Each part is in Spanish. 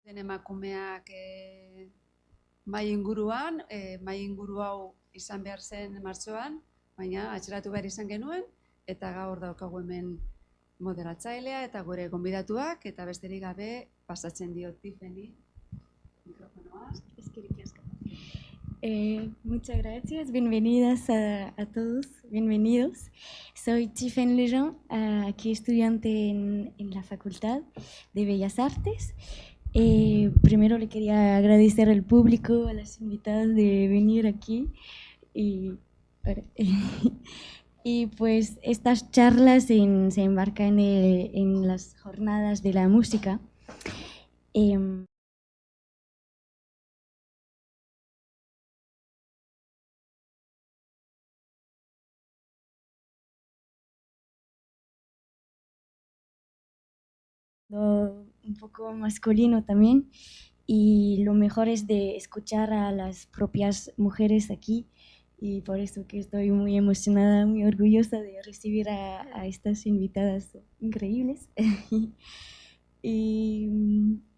Den emakumeak mai inguruan, mai inguru hau izan behar zen martxoan, baina atxeratu behar izan genuen, eta gaur daukagu hemen moderatzailea eta gure gonbidatuak, eta besterik gabe pasatzen diot Tiffany mikrofonoa. Muchas gracias, bienvenidas a todos, bienvenidos. Soy Tiffany Lejean, aquí estudiante en la Facultad de Bellas Artes. Primero le quería agradecer al público, a las invitadas de venir aquí y pues estas charlas se embarcan en las jornadas de la música. Un poco masculino también, y lo mejor es de escuchar a las propias mujeres aquí, y por eso que estoy muy emocionada, muy orgullosa de recibir a estas invitadas increíbles. Y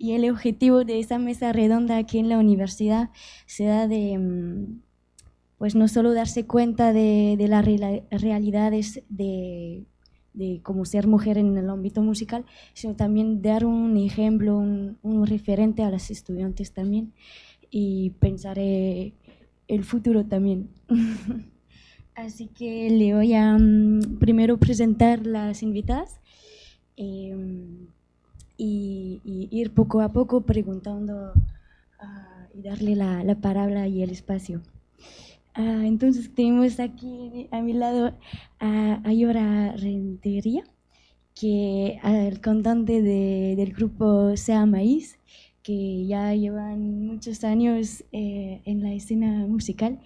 el objetivo de esa mesa redonda aquí en la universidad se da de, pues no solo darse cuenta de las realidades de cómo ser mujer en el ámbito musical, sino también dar un ejemplo, un referente a las estudiantes también, y pensar el futuro también. Así que le voy a primero presentar las invitadas y ir poco a poco preguntando y darle la palabra y el espacio. Entonces tenemos aquí a mi lado a Ayora Rentería, que el cantante del grupo Sea Maíz, que ya llevan muchos años en la escena musical,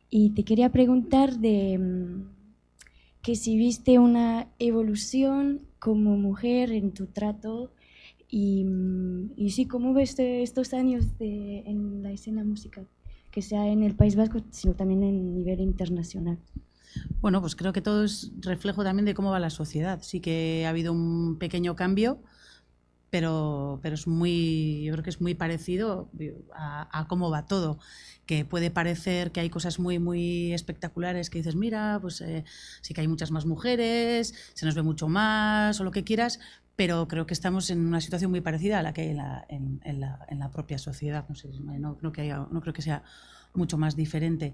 y te quería preguntar que si viste una evolución como mujer en tu trato y sí, ¿cómo ves estos años en la escena musical? Que sea en el País Vasco, sino también en nivel internacional. Bueno, pues creo que todo es reflejo también de cómo va la sociedad. Sí que ha habido un pequeño cambio, pero es muy, yo creo que es muy parecido a cómo va todo. Que puede parecer que hay cosas muy espectaculares que dices, mira, pues sí que hay muchas más mujeres, se nos ve mucho más o lo que quieras, pero creo que estamos en una situación muy parecida a la que hay en la propia sociedad. No sé, no creo que sea mucho más diferente.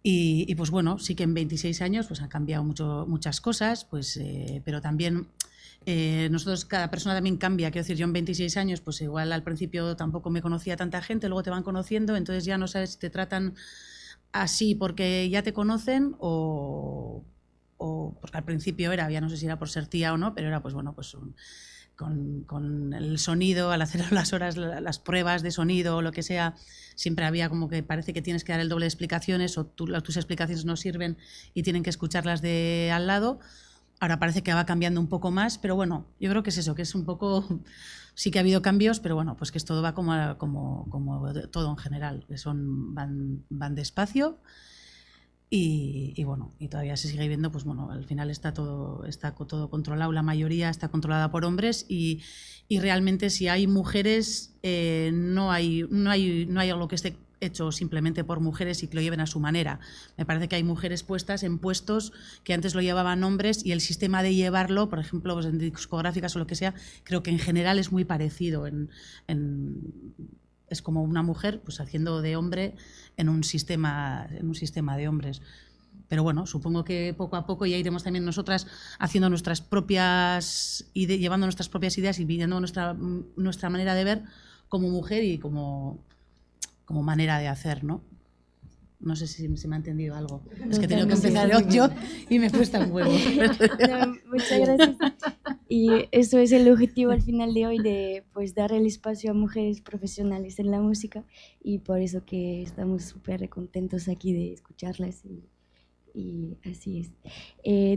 Y pues bueno, sí que en 26 años pues han cambiado muchas cosas, pues, pero también nosotros, cada persona también cambia. Quiero decir, yo en 26 años, pues igual al principio tampoco me conocía tanta gente, luego te van conociendo, entonces ya no sabes si te tratan así porque ya te conocen o porque al principio era, ya no sé si era por ser tía o no, pero era pues bueno, pues con el sonido, al hacer las pruebas de sonido o lo que sea, siempre había como que parece que tienes que dar el doble de explicaciones o tus explicaciones no sirven y tienen que escucharlas de al lado. Ahora parece que va cambiando un poco más, pero bueno, yo creo que es eso, que es un poco... Sí que ha habido cambios, pero bueno, pues que todo va como todo en general, que van despacio y bueno, y todavía se sigue viendo, pues bueno, al final está todo controlado, la mayoría está controlada por hombres y realmente si hay mujeres no hay algo que esté hecho simplemente por mujeres y que lo lleven a su manera. Me parece que hay mujeres puestas en puestos que antes lo llevaban hombres y el sistema de llevarlo, por ejemplo, pues en discográficas o lo que sea, creo que en general es muy parecido. Es como una mujer pues haciendo de hombre en un sistema de hombres. Pero bueno, supongo que poco a poco ya iremos también nosotras haciendo nuestras propias llevando nuestras propias ideas y viendo nuestra manera de ver como mujer y como manera de hacer, ¿no? No sé si se me ha entendido algo. Es que he tenido que empezar yo y me cuesta un huevo. No, muchas gracias. Y eso es el objetivo al final de hoy, de pues dar el espacio a mujeres profesionales en la música, y por eso que estamos súper contentos aquí de escucharlas y así es.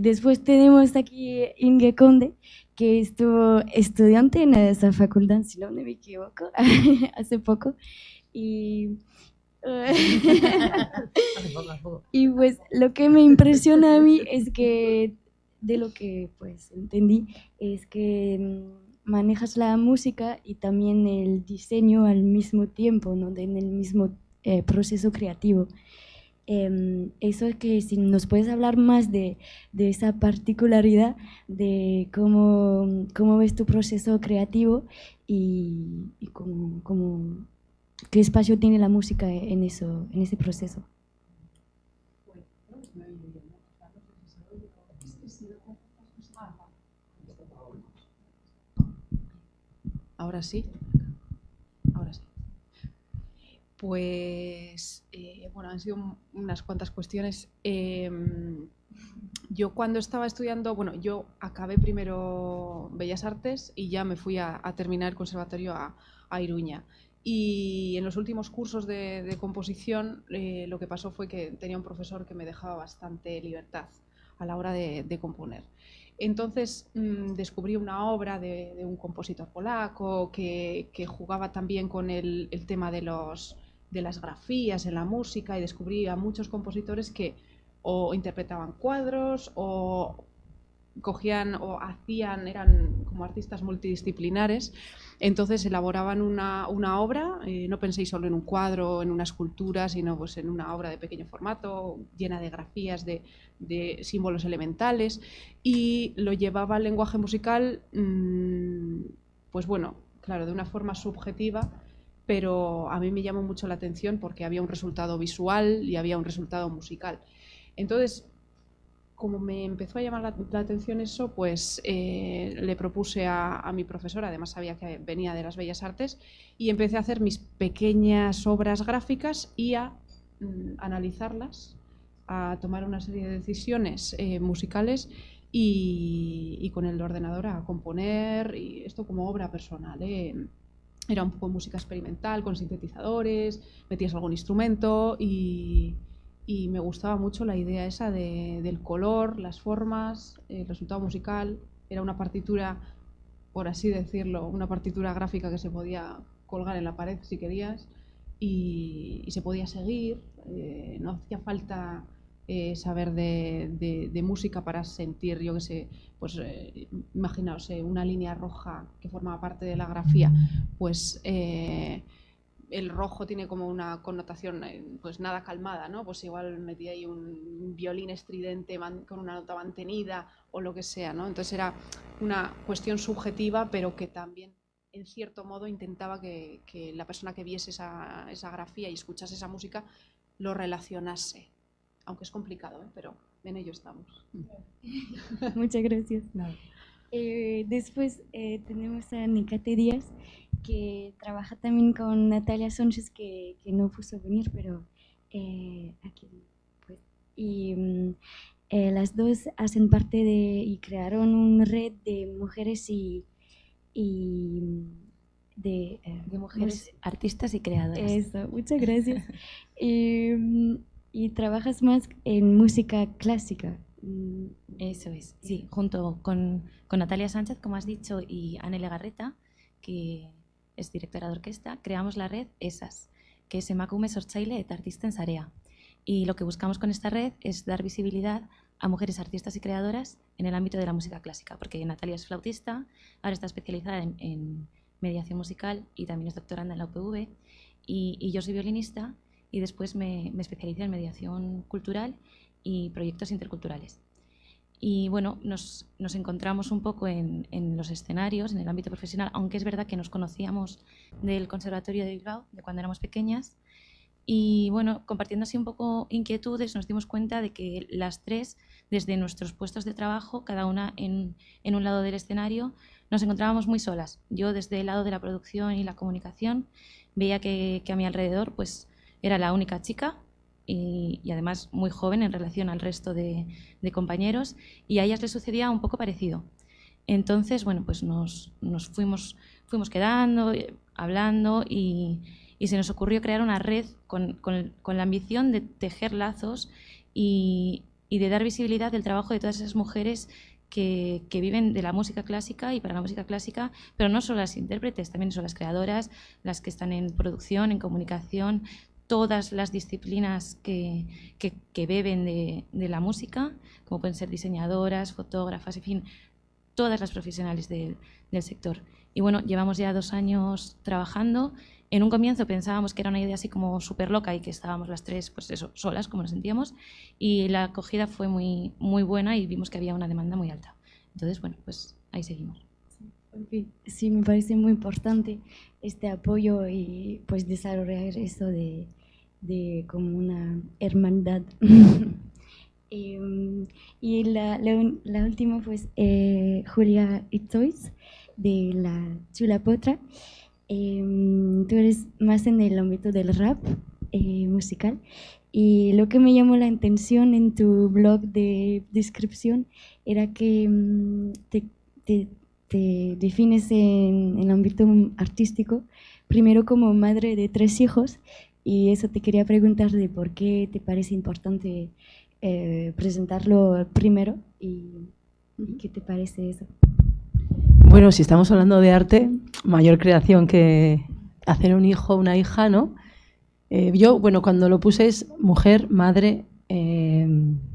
Después tenemos aquí Inge Conde, que estuvo estudiante en esa facultad, si no me equivoco, hace poco. Y pues lo que me impresiona a mí es que, de lo que pues entendí, es que manejas la música y también el diseño al mismo tiempo, ¿no? En el mismo proceso creativo. Eso es que si nos puedes hablar más de esa particularidad, de cómo ves tu proceso creativo y qué espacio tiene la música en ese proceso. Ahora sí. Ahora sí. Pues, bueno, han sido unas cuantas cuestiones. Yo cuando estaba estudiando, bueno, yo acabé primero Bellas Artes y ya me fui a terminar el conservatorio a Iruña. Y en los últimos cursos de composición lo que pasó fue que tenía un profesor que me dejaba bastante libertad a la hora de componer. Entonces descubrí una obra de un compositor polaco que jugaba también con el tema de las grafías en la música, y descubrí a muchos compositores que o interpretaban cuadros o cogían o hacían, eran como artistas multidisciplinares. Entonces elaboraban una obra, no penséis solo en un cuadro o en una escultura, sino pues en una obra de pequeño formato, llena de grafías, de símbolos elementales, y lo llevaba al lenguaje musical, pues bueno, claro, de una forma subjetiva, pero a mí me llamó mucho la atención porque había un resultado visual y había un resultado musical. Entonces, como me empezó a llamar la atención eso, pues le propuse a mi profesora, además sabía que venía de las Bellas Artes, y empecé a hacer mis pequeñas obras gráficas y a analizarlas, a tomar una serie de decisiones musicales y con el ordenador a componer, y esto como obra personal. Era un poco música experimental, con sintetizadores, metías algún instrumento y me gustaba mucho la idea esa del color, las formas, el resultado musical. Era una partitura, por así decirlo, una partitura gráfica que se podía colgar en la pared si querías y se podía seguir. No hacía falta saber de música para sentir, yo qué sé, pues imaginaos una línea roja que formaba parte de la grafía, pues el rojo tiene como una connotación pues nada calmada, ¿no? Pues igual metía ahí un violín estridente con una nota mantenida o lo que sea, ¿no? Entonces era una cuestión subjetiva, pero que también en cierto modo intentaba que la persona que viese esa grafía y escuchase esa música lo relacionase, aunque es complicado, pero en ello estamos. Muchas gracias. No. Después tenemos a Nicate Díaz, que trabaja también con Natalia Sánchez, que no pudo venir, pero aquí pues. Y las dos hacen parte y crearon una red de mujeres y de mujeres artistas y creadoras. Eso, muchas gracias. Y trabajas más en música clásica. Eso es, sí, junto con Natalia Sánchez, como has dicho, y Anne Legarreta, que es directora de orquesta, creamos la red ESAS, que es Emakume Sortzaile eta Artisten Sarea. Y lo que buscamos con esta red es dar visibilidad a mujeres artistas y creadoras en el ámbito de la música clásica, porque Natalia es flautista, ahora está especializada en mediación musical y también es doctoranda en la UPV, y yo soy violinista y después me especialicé en mediación cultural y proyectos interculturales. Y bueno, nos encontramos un poco en los escenarios, en el ámbito profesional, aunque es verdad que nos conocíamos del Conservatorio de Bilbao, de cuando éramos pequeñas. Y bueno, compartiendo así un poco inquietudes, nos dimos cuenta de que las tres, desde nuestros puestos de trabajo, cada una en un lado del escenario, nos encontrábamos muy solas. Yo desde el lado de la producción y la comunicación veía que a mi alrededor pues era la única chica y además muy joven en relación al resto de compañeros, y a ellas les sucedía un poco parecido. Entonces, bueno, pues nos fuimos quedando, hablando y se nos ocurrió crear una red con la ambición de tejer lazos y de dar visibilidad del trabajo de todas esas mujeres que viven de la música clásica y para la música clásica, pero no solo las intérpretes, también son las creadoras, las que están en producción, en comunicación, todas las disciplinas que beben de la música, como pueden ser diseñadoras, fotógrafas, en fin, todas las profesionales del sector. Y bueno, llevamos ya 2 años trabajando. En un comienzo pensábamos que era una idea así como súper loca y que estábamos las tres, pues eso, solas, como nos sentíamos, y la acogida fue muy, muy buena y vimos que había una demanda muy alta. Entonces, bueno, pues ahí seguimos. Sí, me parece muy importante este apoyo y pues desarrollar eso de como una hermandad. Y la última, pues, Julia Itzois, de la Chula Potra. Tú eres más en el ámbito del rap musical, y lo que me llamó la atención en tu blog de descripción era que te defines en el ámbito artístico primero como madre de 3 hijos, y eso te quería preguntar de por qué te parece importante presentarlo primero y qué te parece eso. Bueno, si estamos hablando de arte, mayor creación que hacer un hijo o una hija, ¿no? Yo, bueno, cuando lo puse es mujer, madre,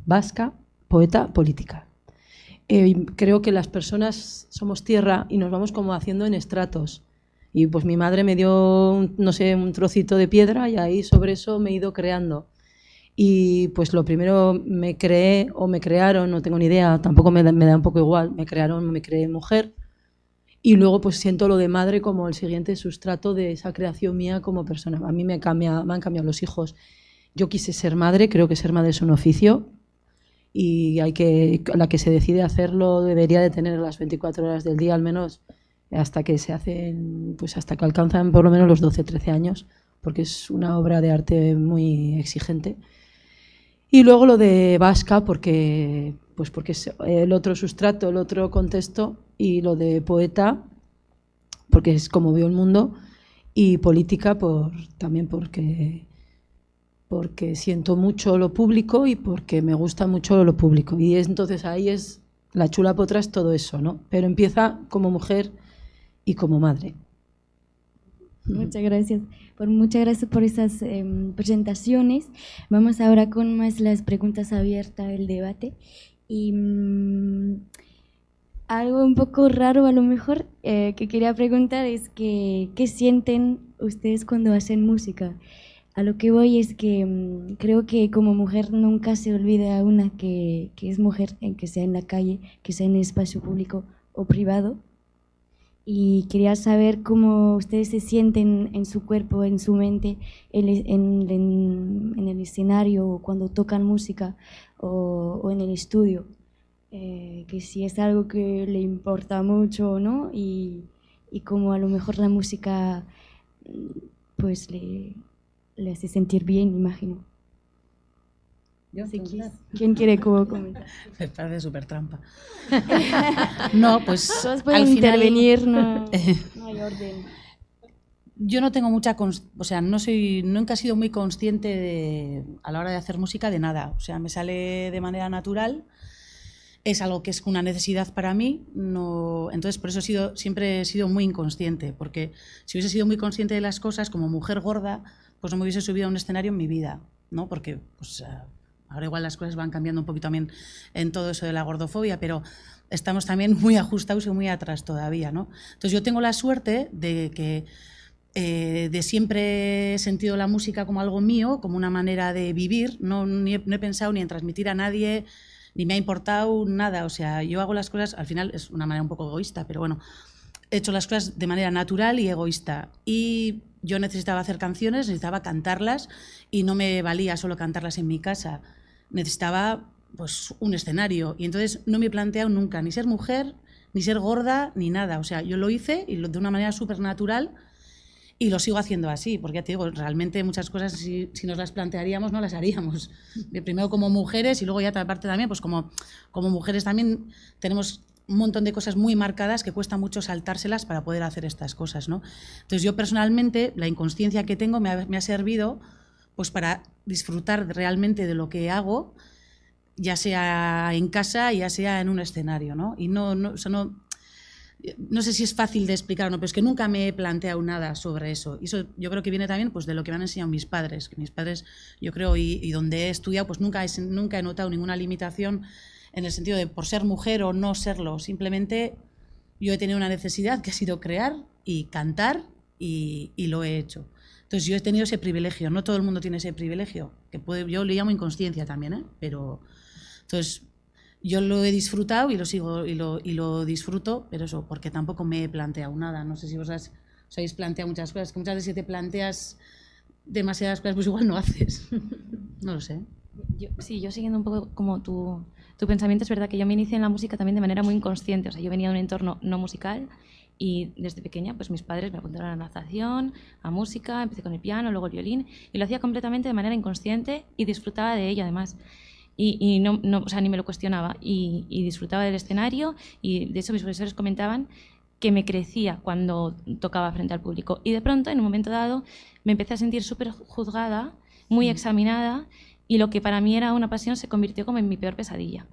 vasca, poeta, política. Creo que las personas somos tierra y nos vamos como haciendo en estratos. Y pues mi madre me dio, no sé, un trocito de piedra y ahí sobre eso me he ido creando. Y pues lo primero me creé o me crearon, no tengo ni idea, tampoco me da un poco igual, me creé mujer. Y luego pues siento lo de madre como el siguiente sustrato de esa creación mía como persona. A mí me han cambiado los hijos. Yo quise ser madre, creo que ser madre es un oficio y la que se decide hacerlo debería de tener las 24 horas del día al menos hasta que se hacen, pues hasta que alcanzan por lo menos los 12, 13 años, porque es una obra de arte muy exigente. Y luego lo de vasca porque es el otro sustrato, el otro contexto, y lo de poeta porque es como veo el mundo, y política también porque siento mucho lo público y porque me gusta mucho lo público. Y entonces ahí es la Chula Potra, es todo eso, ¿no? Pero empieza como mujer y como madre. Muchas gracias. Muchas gracias por esas presentaciones. Vamos ahora con más las preguntas abiertas, el debate. Y algo un poco raro a lo mejor que quería preguntar es que, ¿qué sienten ustedes cuando hacen música? A lo que voy es que creo que como mujer nunca se olvida una que es mujer, que sea en la calle, que sea en el espacio público o privado. Y quería saber cómo ustedes se sienten en su cuerpo, en su mente, en el escenario, o cuando tocan música o en el estudio. Que si es algo que le importa mucho o no, y cómo a lo mejor la música pues le hace sentir bien, imagino. ¿Quién quiere comentar? Me parece súper trampa. No, pues todos pueden al final, intervenir, no hay orden. Yo no tengo nunca he sido muy consciente a la hora de hacer música de nada. O sea, me sale de manera natural. Es algo que es una necesidad para mí, entonces por eso siempre he sido muy inconsciente, porque si hubiese sido muy consciente de las cosas, como mujer gorda, pues no me hubiese subido a un escenario en mi vida, ¿no? Porque pues, ahora igual las cosas van cambiando un poquito también en todo eso de la gordofobia, pero estamos también muy ajustados y muy atrás todavía, ¿no? Entonces yo tengo la suerte de que de siempre he sentido la música como algo mío, como una manera de vivir, no he pensado ni en transmitir a nadie, ni me ha importado nada. O sea, yo hago las cosas, al final es una manera un poco egoísta, pero bueno, he hecho las cosas de manera natural y egoísta. Y yo necesitaba hacer canciones, necesitaba cantarlas, y no me valía solo cantarlas en mi casa. Necesitaba pues un escenario, y entonces no me he planteado nunca ni ser mujer, ni ser gorda, ni nada. O sea, yo lo hice de una manera súper natural. Y lo sigo haciendo así, porque ya te digo, realmente muchas cosas si nos las plantearíamos no las haríamos. Primero como mujeres y luego ya aparte también, pues como mujeres también tenemos un montón de cosas muy marcadas que cuesta mucho saltárselas para poder hacer estas cosas, ¿no? Entonces yo personalmente, la inconsciencia que tengo me ha servido pues para disfrutar realmente de lo que hago, ya sea en casa, ya sea en un escenario, ¿no? Y no sé si es fácil de explicar o no, pero es que nunca me he planteado nada sobre eso. Y eso yo creo que viene también pues, de lo que me han enseñado mis padres. Que mis padres, yo creo, y donde he estudiado, pues nunca he notado ninguna limitación en el sentido de por ser mujer o no serlo. Simplemente yo he tenido una necesidad que ha sido crear y cantar y lo he hecho. Entonces yo he tenido ese privilegio, no todo el mundo tiene ese privilegio, que yo le llamo inconsciencia también, ¿eh? Pero entonces yo lo he disfrutado y lo sigo y lo disfruto, pero eso, porque tampoco me he planteado nada. No sé si vosotros os habéis planteado muchas cosas, que muchas veces si te planteas demasiadas cosas, pues igual no haces. No lo sé. Yo siguiendo un poco como tu pensamiento, es verdad que yo me inicié en la música también de manera muy inconsciente. O sea, yo venía de un entorno no musical y desde pequeña pues mis padres me apuntaron a natación, a música, empecé con el piano, luego el violín y lo hacía completamente de manera inconsciente y disfrutaba de ello además. Y no, o sea, ni me lo cuestionaba y disfrutaba del escenario y de hecho mis profesores comentaban que me crecía cuando tocaba frente al público y de pronto en un momento dado me empecé a sentir súper juzgada, muy examinada y lo que para mí era una pasión se convirtió como en mi peor pesadilla.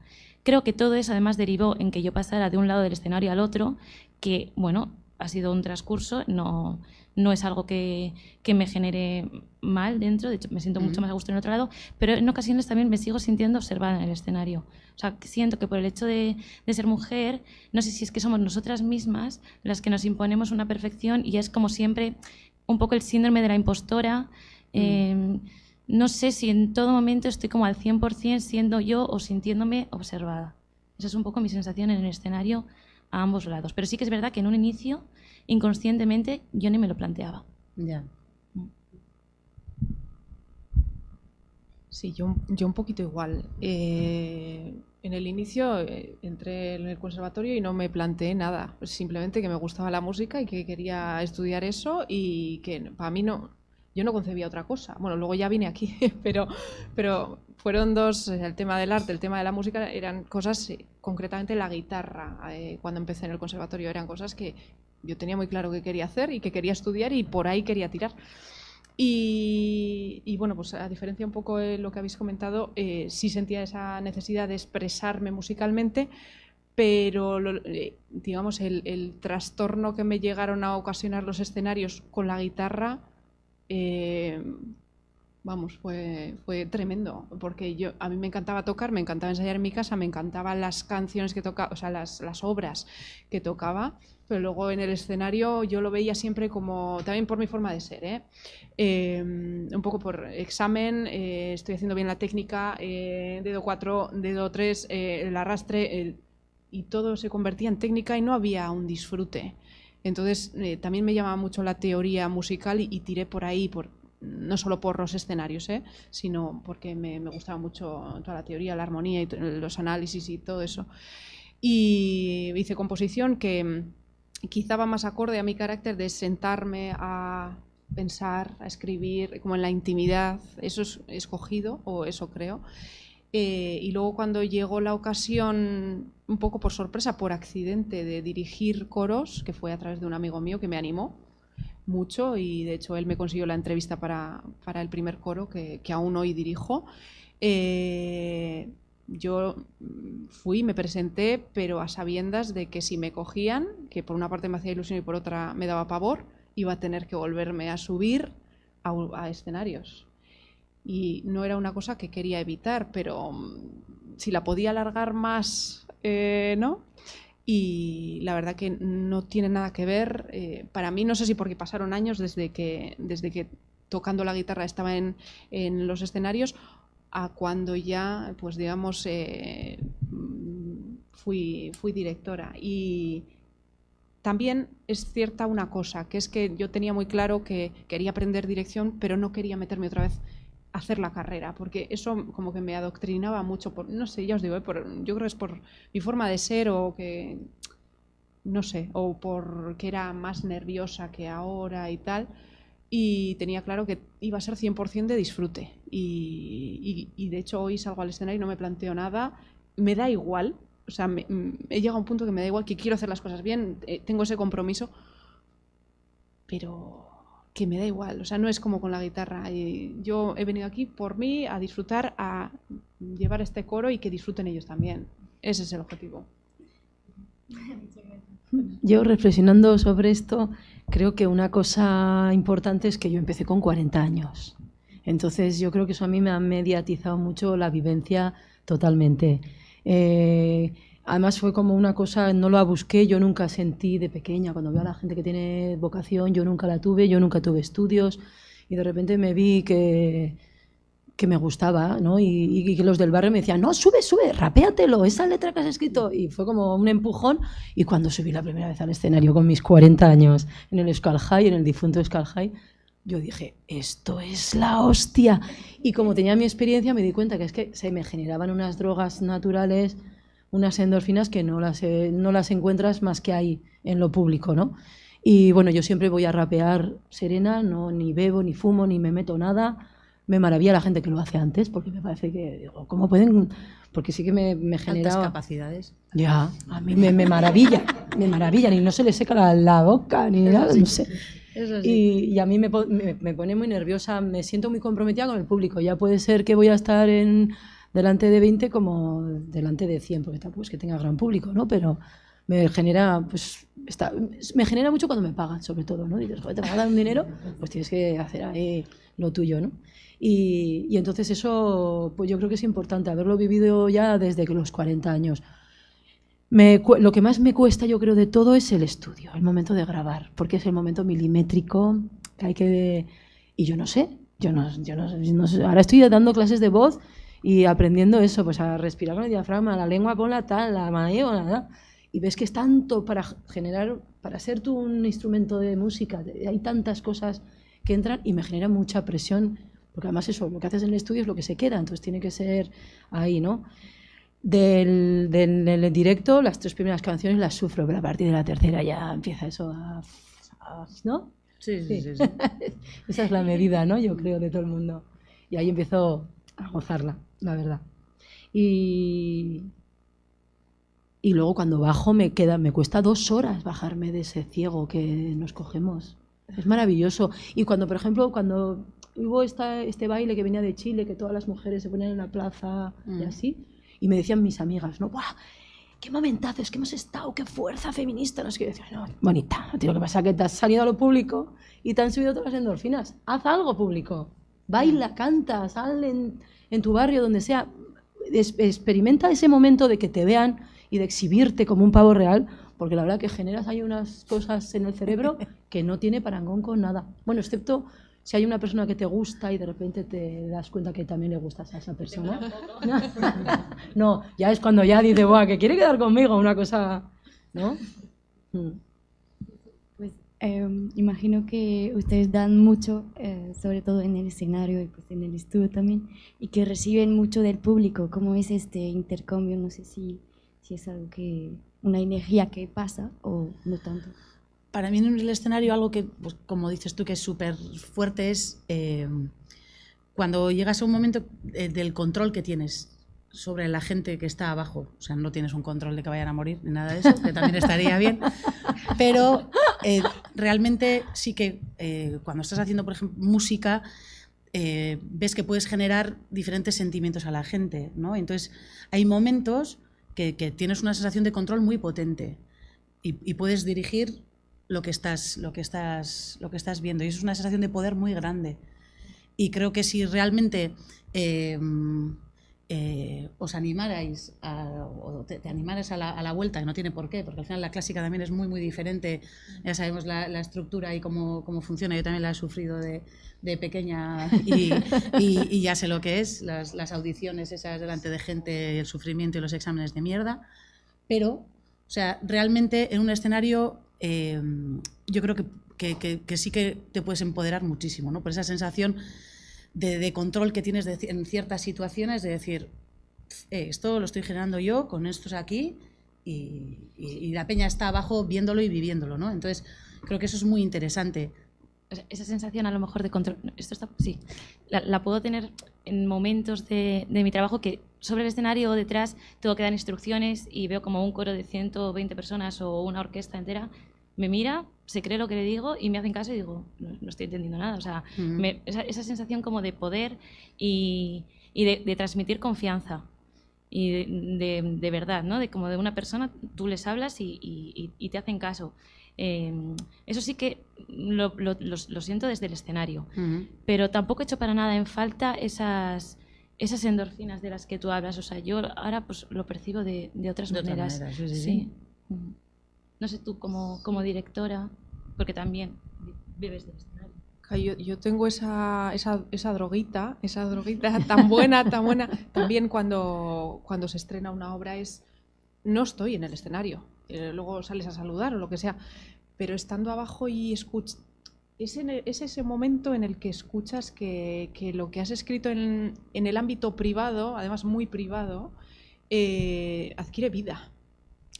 Creo que todo eso además derivó en que yo pasara de un lado del escenario al otro, que bueno, ha sido un transcurso, no es algo que me genere mal dentro, de hecho me siento mucho más a gusto en el otro lado, pero en ocasiones también me sigo sintiendo observada en el escenario. O sea, siento que por el hecho de ser mujer, no sé si es que somos nosotras mismas las que nos imponemos una perfección y es como siempre un poco el síndrome de la impostora. No sé si en todo momento estoy como al 100% siendo yo o sintiéndome observada. Esa es un poco mi sensación en el escenario a ambos lados. Pero sí que es verdad que en un inicio, inconscientemente, yo ni me lo planteaba. Ya. Sí, yo un poquito igual. En el inicio entré en el conservatorio y no me planteé nada. Simplemente que me gustaba la música y que quería estudiar eso y que para mí yo no concebía otra cosa. Bueno, luego ya vine aquí, pero fueron dos, el tema del arte, el tema de la música, eran cosas, concretamente la guitarra, cuando empecé en el conservatorio, eran cosas que yo tenía muy claro que quería hacer y que quería estudiar y por ahí quería tirar. Y bueno, pues a diferencia un poco de lo que habéis comentado, sí sentía esa necesidad de expresarme musicalmente, pero digamos el trastorno que me llegaron a ocasionar los escenarios con la guitarra, vamos, fue tremendo, porque a mí me encantaba tocar, me encantaba ensayar en mi casa, me encantaban las canciones que tocaba, o sea, las obras que tocaba, pero luego en el escenario yo lo veía siempre como, también por mi forma de ser, un poco por examen, estoy haciendo bien la técnica, dedo 4, dedo 3, el arrastre, y todo se convertía en técnica y no había un disfrute. Entonces también me llamaba mucho la teoría musical y tiré por ahí, no solo por los escenarios, sino porque me gustaba mucho toda la teoría, la armonía y los análisis y todo eso. Y hice composición que quizá va más acorde a mi carácter de sentarme a pensar, a escribir, como en la intimidad. Eso es escogido, o eso creo. Y luego cuando llegó la ocasión, un poco por sorpresa, por accidente, de dirigir coros, que fue a través de un amigo mío que me animó mucho y de hecho él me consiguió la entrevista para el primer coro que aún hoy dirijo, yo fui, me presenté, pero a sabiendas de que si me cogían, que por una parte me hacía ilusión y por otra me daba pavor, iba a tener que volverme a subir a escenarios. Y no era una cosa que quería evitar, pero si la podía alargar más, ¿no? Y la verdad que no tiene nada que ver. Para mí, no sé si porque pasaron años desde que tocando la guitarra estaba en los escenarios, a cuando ya, pues digamos, fui directora. Y también es cierta una cosa, que es que yo tenía muy claro que quería aprender dirección, pero no quería meterme otra vez hacer la carrera, porque eso como que me adoctrinaba mucho, no sé, ya os digo, yo creo que es por mi forma de ser o que, no sé, o porque era más nerviosa que ahora y tal, y tenía claro que iba a ser 100% de disfrute, y de hecho hoy salgo al escenario y no me planteo nada, me da igual, o sea, he llegado a un punto que me da igual, que quiero hacer las cosas bien, tengo ese compromiso, pero que me da igual, o sea, no es como con la guitarra. Y yo he venido aquí por mí a disfrutar, a llevar este coro y que disfruten ellos también. Ese es el objetivo. Yo reflexionando sobre esto, creo que una cosa importante es que yo empecé con 40 años. Entonces yo creo que eso a mí me ha mediatizado mucho la vivencia totalmente. Además fue como una cosa, no la busqué, yo nunca sentí de pequeña, cuando veo a la gente que tiene vocación, yo nunca la tuve, yo nunca tuve estudios y de repente me vi que me gustaba, ¿no? Y que los del barrio me decían, no, sube, rapéatelo, esa letra que has escrito. Y fue como un empujón. Y cuando subí la primera vez al escenario con mis 40 años en el Euskal Jai, en el difunto Euskal Jai, yo dije, esto es la hostia. Y como tenía mi experiencia, me di cuenta que es que se me generaban unas drogas naturales, unas endorfinas que no las encuentras más que ahí, en lo público, ¿no? Y bueno, yo siempre voy a rapear serena, no, ni bebo, ni fumo, ni me meto nada. Me maravilla la gente que lo hace antes, porque me parece que, digo, ¿cómo pueden? Porque sí que me genera... Altas capacidades. Ya, a mí me maravillan y no se les seca la boca ni nada, sí. No sé. Eso sí. Y a mí me pone muy nerviosa, me siento muy comprometida con el público. Ya puede ser que voy a estar delante de 20 como delante de 100, porque tampoco es que tenga gran público, ¿no? Pero me genera, pues, me genera mucho cuando me pagan, sobre todo, ¿no? Dices, joder, te van a dar un dinero, pues tienes que hacer ahí lo tuyo, ¿no? Y entonces eso, pues yo creo que es importante haberlo vivido ya desde los 40 años. Lo que más me cuesta, yo creo, de todo es el estudio, el momento de grabar, porque es el momento milimétrico que hay que... Y yo no sé, yo no sé. Ahora estoy dando clases de voz y aprendiendo eso, pues a respirar con el diafragma, la lengua ponla tal, la mano, la... Y ves que es tanto para generar, para ser tú un instrumento de música, hay tantas cosas que entran y me genera mucha presión, porque además eso, lo que haces en el estudio es lo que se queda, entonces tiene que ser ahí, ¿no? Del directo, las 3 primeras canciones las sufro, pero a partir de la tercera ya empieza eso ¿no? Sí. Esa es la medida, ¿no? Yo creo, de todo el mundo. Y ahí empiezo a gozarla, la verdad. Y luego cuando bajo me cuesta 2 horas bajarme de ese ciego que nos cogemos. Es maravilloso. Y cuando, por ejemplo, cuando hubo este baile que venía de Chile, que todas las mujeres se ponían en la plaza y así, y me decían mis amigas, ¿no? ¡Buah! ¡Qué momentazos que hemos estado! ¡Qué fuerza feminista! No sé qué. Decía, no, bonita, a ti lo que pasa es que te has salido a lo público y te han subido todas las endorfinas. Haz algo público. Baila, canta, sal en tu barrio, donde sea. Experimenta ese momento de que te vean y de exhibirte como un pavo real, porque la verdad que generas ahí unas cosas en el cerebro que no tiene parangón con nada. Bueno, excepto si hay una persona que te gusta y de repente te das cuenta que también le gustas a esa persona. No, ya es cuando ya dice, ¡buah, que quiere quedar conmigo! Una cosa, ¿no? Pues imagino que ustedes dan mucho, sobre todo en el escenario y pues en el estudio también, y que reciben mucho del público. ¿Cómo es este intercambio? No sé si es algo una energía que pasa o no tanto. Para mí en el escenario algo que, pues, como dices tú, que es súper fuerte es cuando llegas a un momento del control que tienes sobre la gente que está abajo. O sea, no tienes un control de que vayan a morir ni nada de eso, que también estaría bien. Pero realmente sí que cuando estás haciendo, por ejemplo, música, ves que puedes generar diferentes sentimientos a la gente, ¿no? Entonces hay momentos que tienes una sensación de control muy potente y puedes dirigir lo que estás viendo, y eso es una sensación de poder muy grande. Y creo que si realmente os animarais o te animarais a la vuelta, que no tiene por qué, porque al final la clásica también es muy muy diferente, ya sabemos la estructura y cómo funciona. Yo también la he sufrido de pequeña y ya sé lo que es, las audiciones esas delante de gente, el sufrimiento y los exámenes de mierda, pero, o sea, realmente en un escenario yo creo que sí que te puedes empoderar muchísimo, ¿no? Por esa sensación de control que tienes en ciertas situaciones, de decir, esto lo estoy generando yo con estos aquí y la peña está abajo viéndolo y viviéndolo, ¿no? Entonces creo que eso es muy interesante. Esa sensación a lo mejor de control, sí, la puedo tener en momentos de mi trabajo que sobre el escenario o detrás tengo que dar instrucciones y veo como un coro de 120 personas o una orquesta entera me mira, se cree lo que le digo y me hacen caso y digo, no estoy entendiendo nada. O sea, esa sensación como de poder y de transmitir confianza y de verdad, ¿no? De como de una persona, tú les hablas y te hacen caso. Eso sí que lo siento desde el escenario, pero tampoco he hecho para nada en falta esas endorfinas de las que tú hablas. O sea, yo ahora pues lo percibo de otras De otra maneras. manera, sí, sí, Sí. sí. No sé tú como directora, porque también vives del escenario. Yo tengo esa droguita tan buena, tan buena. También cuando se estrena una obra no estoy en el escenario, luego sales a saludar o lo que sea, pero estando abajo y es ese momento en el que escuchas que lo que has escrito en el ámbito privado, además muy privado, adquiere vida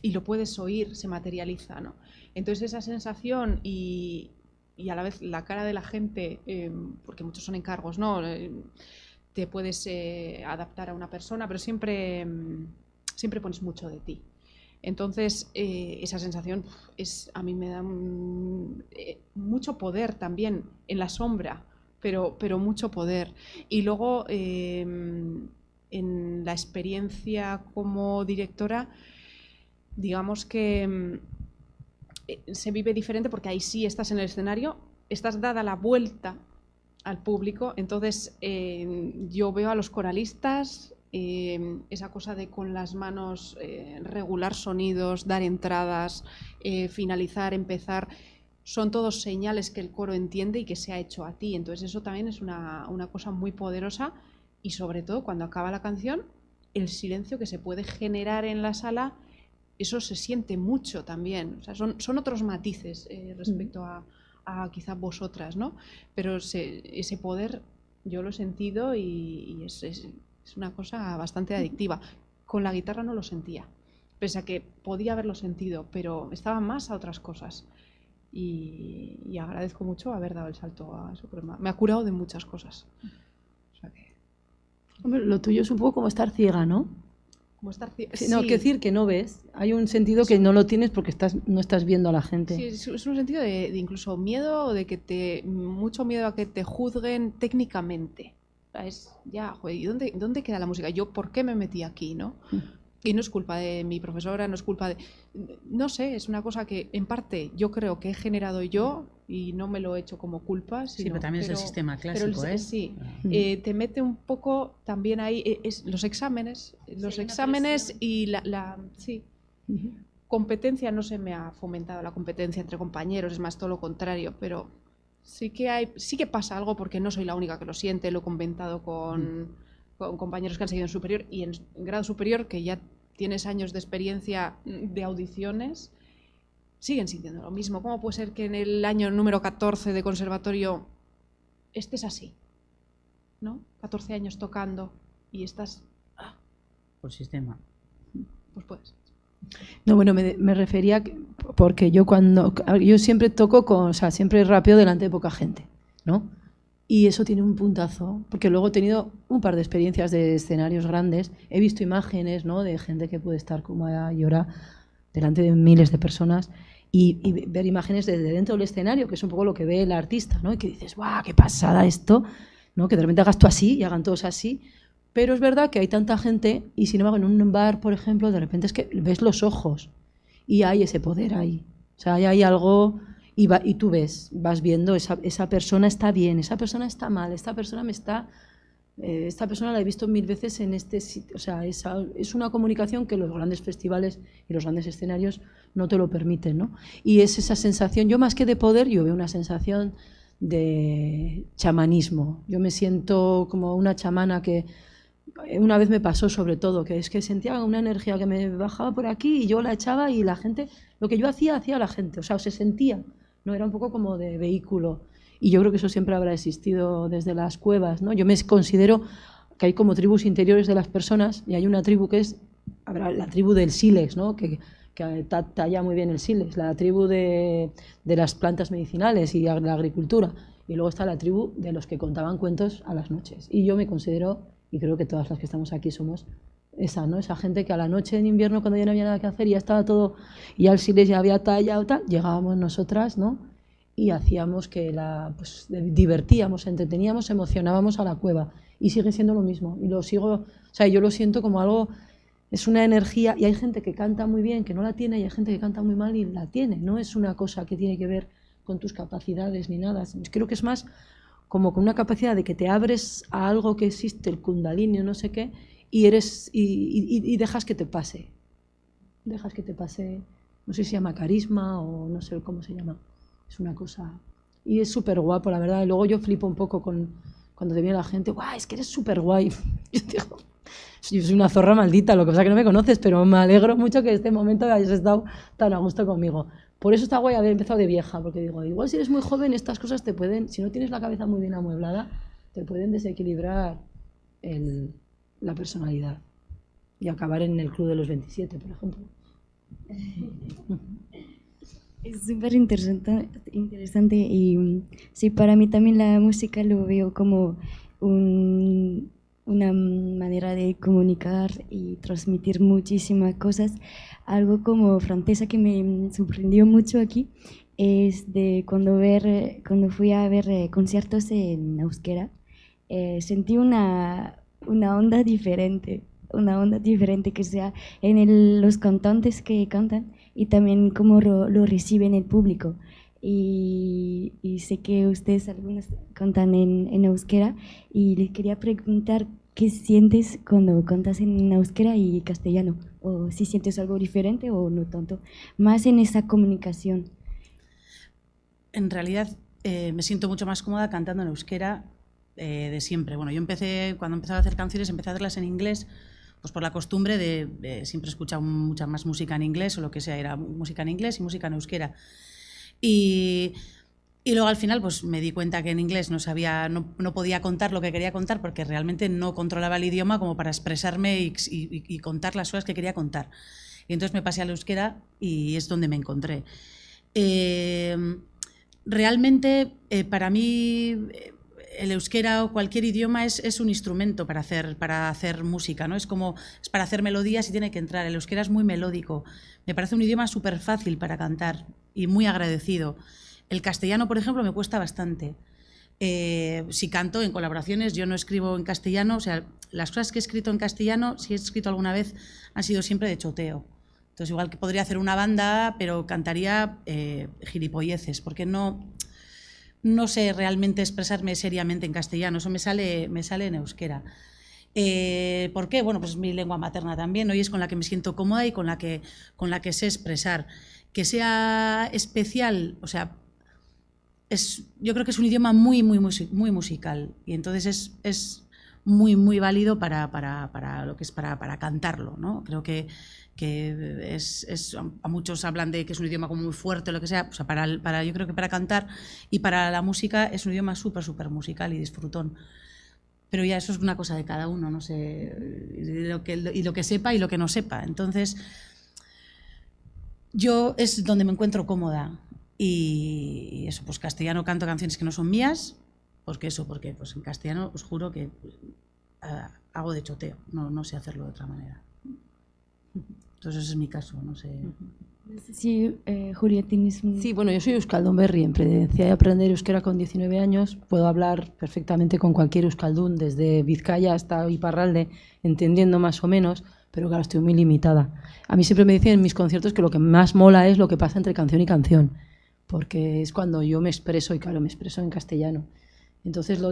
y lo puedes oír, se materializa, ¿no? Entonces esa sensación y a la vez la cara de la gente, porque muchos son encargos, ¿no? Te puedes adaptar a una persona, pero siempre pones mucho de ti. Entonces, esa sensación a mí me da mucho poder también en la sombra, pero mucho poder. Y luego, en la experiencia como directora, digamos que se vive diferente porque ahí sí estás en el escenario, estás dada la vuelta al público, entonces yo veo a los coralistas, esa cosa de con las manos regular sonidos, dar entradas, finalizar, empezar, son todos señales que el coro entiende y que se ha hecho a ti, entonces eso también es una cosa muy poderosa y sobre todo cuando acaba la canción, el silencio que se puede generar en la sala, eso se siente mucho también, o sea, son otros matices respecto a quizás vosotras, ¿no? Pero ese poder yo lo he sentido y es una cosa bastante adictiva. Con la guitarra no lo sentía, pese a que podía haberlo sentido, pero estaba más a otras cosas. Y agradezco mucho haber dado el salto a eso, porque me ha curado de muchas cosas. O sea que... Hombre, lo tuyo es un poco como estar ciega, ¿no? Como estar Sí, no, quiero decir que no ves. Hay un sentido que no lo tienes porque no estás viendo a la gente. Sí, es un sentido de incluso miedo, o de mucho miedo a que te juzguen técnicamente. Es ya, joder, ¿y dónde queda la música? Yo, ¿por qué me metí aquí, no? Y no es culpa de mi profesora, no es culpa de... No sé, es una cosa que en parte yo creo que he generado yo y no me lo he hecho como culpa. Sí, pero también es el sistema clásico, ¿eh? Sí, te mete un poco también ahí los exámenes y sí. Competencia, no se me ha fomentado la competencia entre compañeros, es más todo lo contrario, pero sí que pasa algo porque no soy la única que lo siente, lo he comentado con compañeros que han seguido en superior y en grado superior, que ya tienes años de experiencia de audiciones, siguen sintiendo lo mismo. ¿Cómo puede ser que en el año número 14 de conservatorio estés así? ¿No? 14 años tocando y estás... Por sistema. Pues puedes. No, bueno, me refería porque yo siempre toco siempre rápido delante de poca gente, ¿no? Y eso tiene un puntazo, porque luego he tenido un par de experiencias de escenarios grandes, he visto imágenes, ¿no?, de gente que puede estar como llora delante de miles de personas y ver imágenes desde dentro del escenario, que es un poco lo que ve el artista, ¿no? Y que dices, ¡guau, qué pasada esto! ¿No? Que de repente hagas tú así y hagan todos así. Pero es verdad que hay tanta gente y sin embargo en un bar, por ejemplo, de repente es que ves los ojos y hay ese poder ahí. O sea, hay algo y tú vas viendo, esa persona está bien, esa persona está mal, esta persona la he visto 1000 veces en este sitio. O sea, es una comunicación que los grandes festivales y los grandes escenarios no te lo permiten, ¿no? Y es esa sensación, yo más que de poder, yo veo una sensación de chamanismo. Yo me siento como una chamana que... Una vez me pasó sobre todo, que es que sentía una energía que me bajaba por aquí y yo la echaba y la gente, lo que yo hacía la gente, o sea, se sentía, no era un poco como de vehículo. Y yo creo que eso siempre habrá existido desde las cuevas, ¿no? Yo me considero que hay como tribus interiores de las personas y hay una tribu que es la tribu del sílex, ¿no? Que talla muy bien el sílex, la tribu de las plantas medicinales y la agricultura. Y luego está la tribu de los que contaban cuentos a las noches. Y yo me considero... Y creo que todas las que estamos aquí somos esa, ¿no? Esa gente que a la noche en invierno, cuando ya no había nada que hacer y ya estaba todo, y al silencio ya había talla o tal, llegábamos nosotras, ¿no? Y hacíamos que pues, divertíamos, entreteníamos, emocionábamos a la cueva. Y sigue siendo lo mismo. Y o sea, yo lo siento como algo, es una energía, y hay gente que canta muy bien, que no la tiene, y hay gente que canta muy mal y la tiene. No es una cosa que tiene que ver con tus capacidades ni nada. Creo que es más como con una capacidad de que te abres a algo que existe, el kundalini o no sé qué, y dejas que te pase. Dejas que te pase, no sé si se llama carisma o no sé cómo se llama. Es una cosa... Y es súper guapo, la verdad. Y luego yo flipo un poco cuando te viene la gente, ¡guau, es que eres súper guay! Yo digo, yo soy una zorra maldita, lo que pasa es que no me conoces, pero me alegro mucho que este momento hayas estado tan a gusto conmigo. Por eso está guay haber empezado de vieja, porque digo, igual si eres muy joven estas cosas te pueden, si no tienes la cabeza muy bien amueblada, te pueden desequilibrar la personalidad y acabar en el club de los 27, por ejemplo. Es súper interesante y sí, para mí también la música lo veo como una manera de comunicar y transmitir muchísimas cosas. Algo como francesa que me sorprendió mucho aquí es de cuando fui a ver conciertos en euskera, sentí una onda diferente que sea en los cantantes que cantan y también cómo lo reciben el público. Y sé que ustedes algunos cantan en euskera y les quería preguntar qué sientes cuando cantas en euskera y castellano, o si sientes algo diferente o no tanto, más en esa comunicación. En realidad me siento mucho más cómoda cantando en euskera de siempre. Bueno, yo cuando empezaba a hacer canciones, empecé a hacerlas en inglés, pues por la costumbre de siempre he escuchado mucha más música en inglés o lo que sea, era música en inglés y música en euskera. Y luego al final pues me di cuenta que en inglés no podía contar lo que quería contar porque realmente no controlaba el idioma como para expresarme y contar las cosas que quería contar. Y entonces me pasé al euskera y es donde me encontré. Realmente para mí el euskera o cualquier idioma es un instrumento para hacer música, ¿no? Es para hacer melodías y tiene que entrar. El euskera es muy melódico. Me parece un idioma súper fácil para cantar y muy agradecido. El castellano, por ejemplo, me cuesta bastante. Si canto en colaboraciones, yo no escribo en castellano, o sea, las cosas que he escrito en castellano, si he escrito alguna vez, han sido siempre de choteo. Entonces, igual que podría hacer una banda, pero cantaría gilipolleces, porque no sé realmente expresarme seriamente en castellano, eso me sale en euskera. ¿Por qué? Bueno, pues es mi lengua materna también, ¿no? Y es con la que me siento cómoda y con la que sé expresar. Que sea especial, o sea, yo creo que es un idioma muy musical y entonces es muy válido para lo que es para cantarlo, ¿no? Creo que a muchos hablan de que es un idioma como muy fuerte o lo que sea, o sea, yo creo que para cantar y para la música es un idioma súper musical y disfrutón. Pero ya eso es una cosa de cada uno, no sé, y lo que sepa y lo que no sepa. Entonces, yo es donde me encuentro cómoda y eso, pues castellano canto canciones que no son mías, porque pues en castellano os juro que hago de choteo, no sé hacerlo de otra manera. Entonces ese es mi caso, no sé. Sí, Julia, tienes un... Sí, bueno, yo soy euskaldun berri, empecé a aprender euskera con 19 años, puedo hablar perfectamente con cualquier euskaldun, desde Vizcaya hasta Iparralde, entendiendo más o menos, pero claro, estoy muy limitada. A mí siempre me dicen en mis conciertos que lo que más mola es lo que pasa entre canción y canción, porque es cuando yo me expreso, y claro, me expreso en castellano. Entonces yo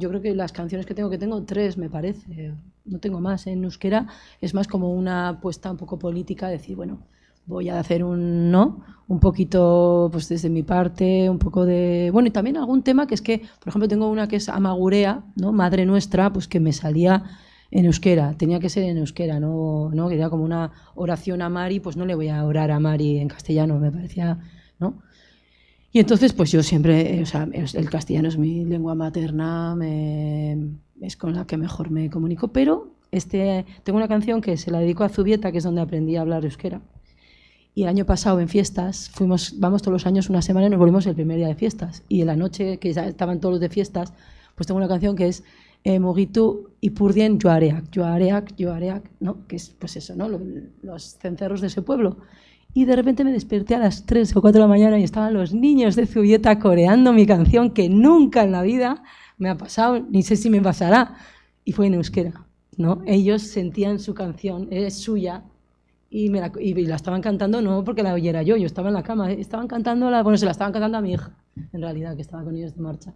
creo que las canciones que tengo 3, me parece, no tengo más. En euskera es más como una apuesta un poco política, decir, bueno, voy a hacer un poquito pues desde mi parte, un poco de... Bueno, y también algún tema que es que, por ejemplo, tengo una que es Amagurea, ¿no? Madre Nuestra, pues que me salía en euskera, tenía que ser en euskera, no que era como una oración a Mari, pues no le voy a orar a Mari en castellano, me parecía, ¿no? Y entonces, pues yo siempre, o sea, el castellano es mi lengua materna, es con la que mejor me comunico, pero tengo una canción que se la dedico a Zubieta, que es donde aprendí a hablar euskera. Y el año pasado en fiestas, vamos todos los años una semana y nos volvimos el primer día de fiestas. Y en la noche, que ya estaban todos los de fiestas, pues tengo una canción que es Mugitu Ipurdien Joareak, ¿no? Que es pues eso, ¿no? Los cencerros de ese pueblo. Y de repente me desperté a las 3 o 4 de la mañana y estaban los niños de Zubieta coreando mi canción, que nunca en la vida me ha pasado, ni sé si me pasará. Y fue en euskera, ¿no? Ellos sentían su canción, es suya, y la estaban cantando no porque la oyera yo estaba en la cama, estaban cantando se la estaban cantando a mi hija, en realidad, que estaba con ellos de marcha.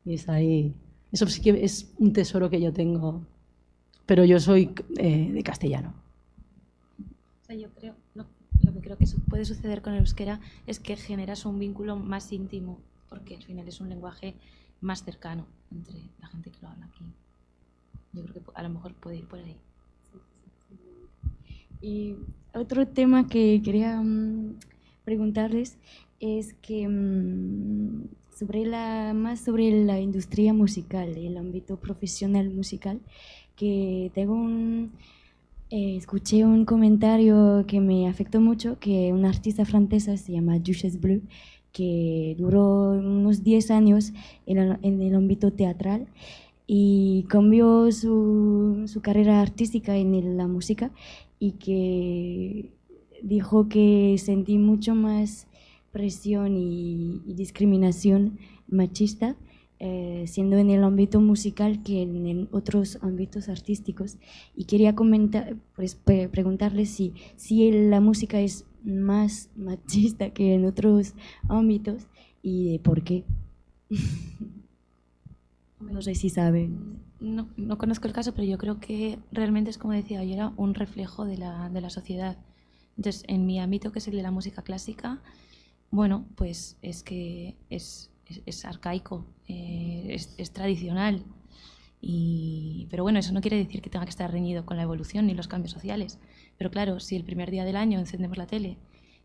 Y es ahí. Eso sí que es un tesoro que yo tengo. Pero yo soy de castellano. O sea, yo creo, lo que creo que puede suceder con el euskera es que generas un vínculo más íntimo, porque al final es un lenguaje más cercano entre la gente que lo habla aquí. Yo creo que a lo mejor puede ir por ahí. Y otro tema que quería preguntarles es que más sobre la industria musical, el ámbito profesional musical, que escuché un comentario que me afectó mucho, que una artista francesa se llama Duchesse Bleu, que duró unos 10 años en el ámbito teatral y cambió su carrera artística en la música, y que dijo que sentí mucho más presión y discriminación machista siendo en el ámbito musical que en otros ámbitos artísticos. Y quería preguntarle si la música es más machista que en otros ámbitos y de por qué. No sé si sabe. No conozco el caso, pero yo creo que realmente es, como decía yo, era un reflejo de la sociedad. Entonces, en mi ámbito, que es el de la música clásica, bueno, pues es que es arcaico, es tradicional. Pero bueno, eso no quiere decir que tenga que estar reñido con la evolución ni los cambios sociales. Pero claro, si el primer día del año encendemos la tele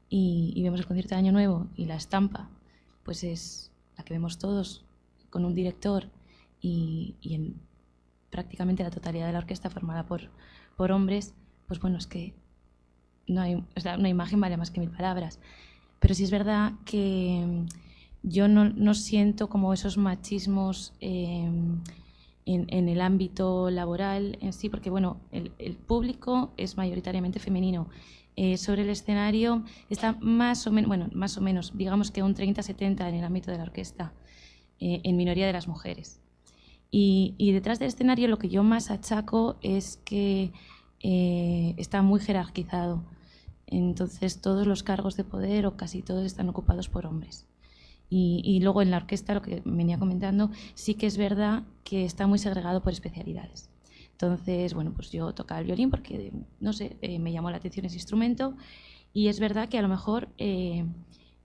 y vemos el concierto de Año Nuevo y la estampa, pues es la que vemos todos, con un director y en prácticamente la totalidad de la orquesta formada por hombres, pues bueno, es que una imagen vale más que 1000 palabras. Pero sí es verdad que yo no siento como esos machismos en el ámbito laboral en sí, porque bueno, el público es mayoritariamente femenino. Sobre el escenario está más o menos, digamos que un 30-70 en el ámbito de la orquesta, en minoría de las mujeres. Y detrás del escenario lo que yo más achaco es que está muy jerarquizado. Entonces todos los cargos de poder o casi todos están ocupados por hombres. Y luego en la orquesta, lo que venía comentando, sí que es verdad que está muy segregado por especialidades. Entonces, bueno, pues yo tocaba el violín porque, no sé, me llamó la atención ese instrumento, y es verdad que a lo mejor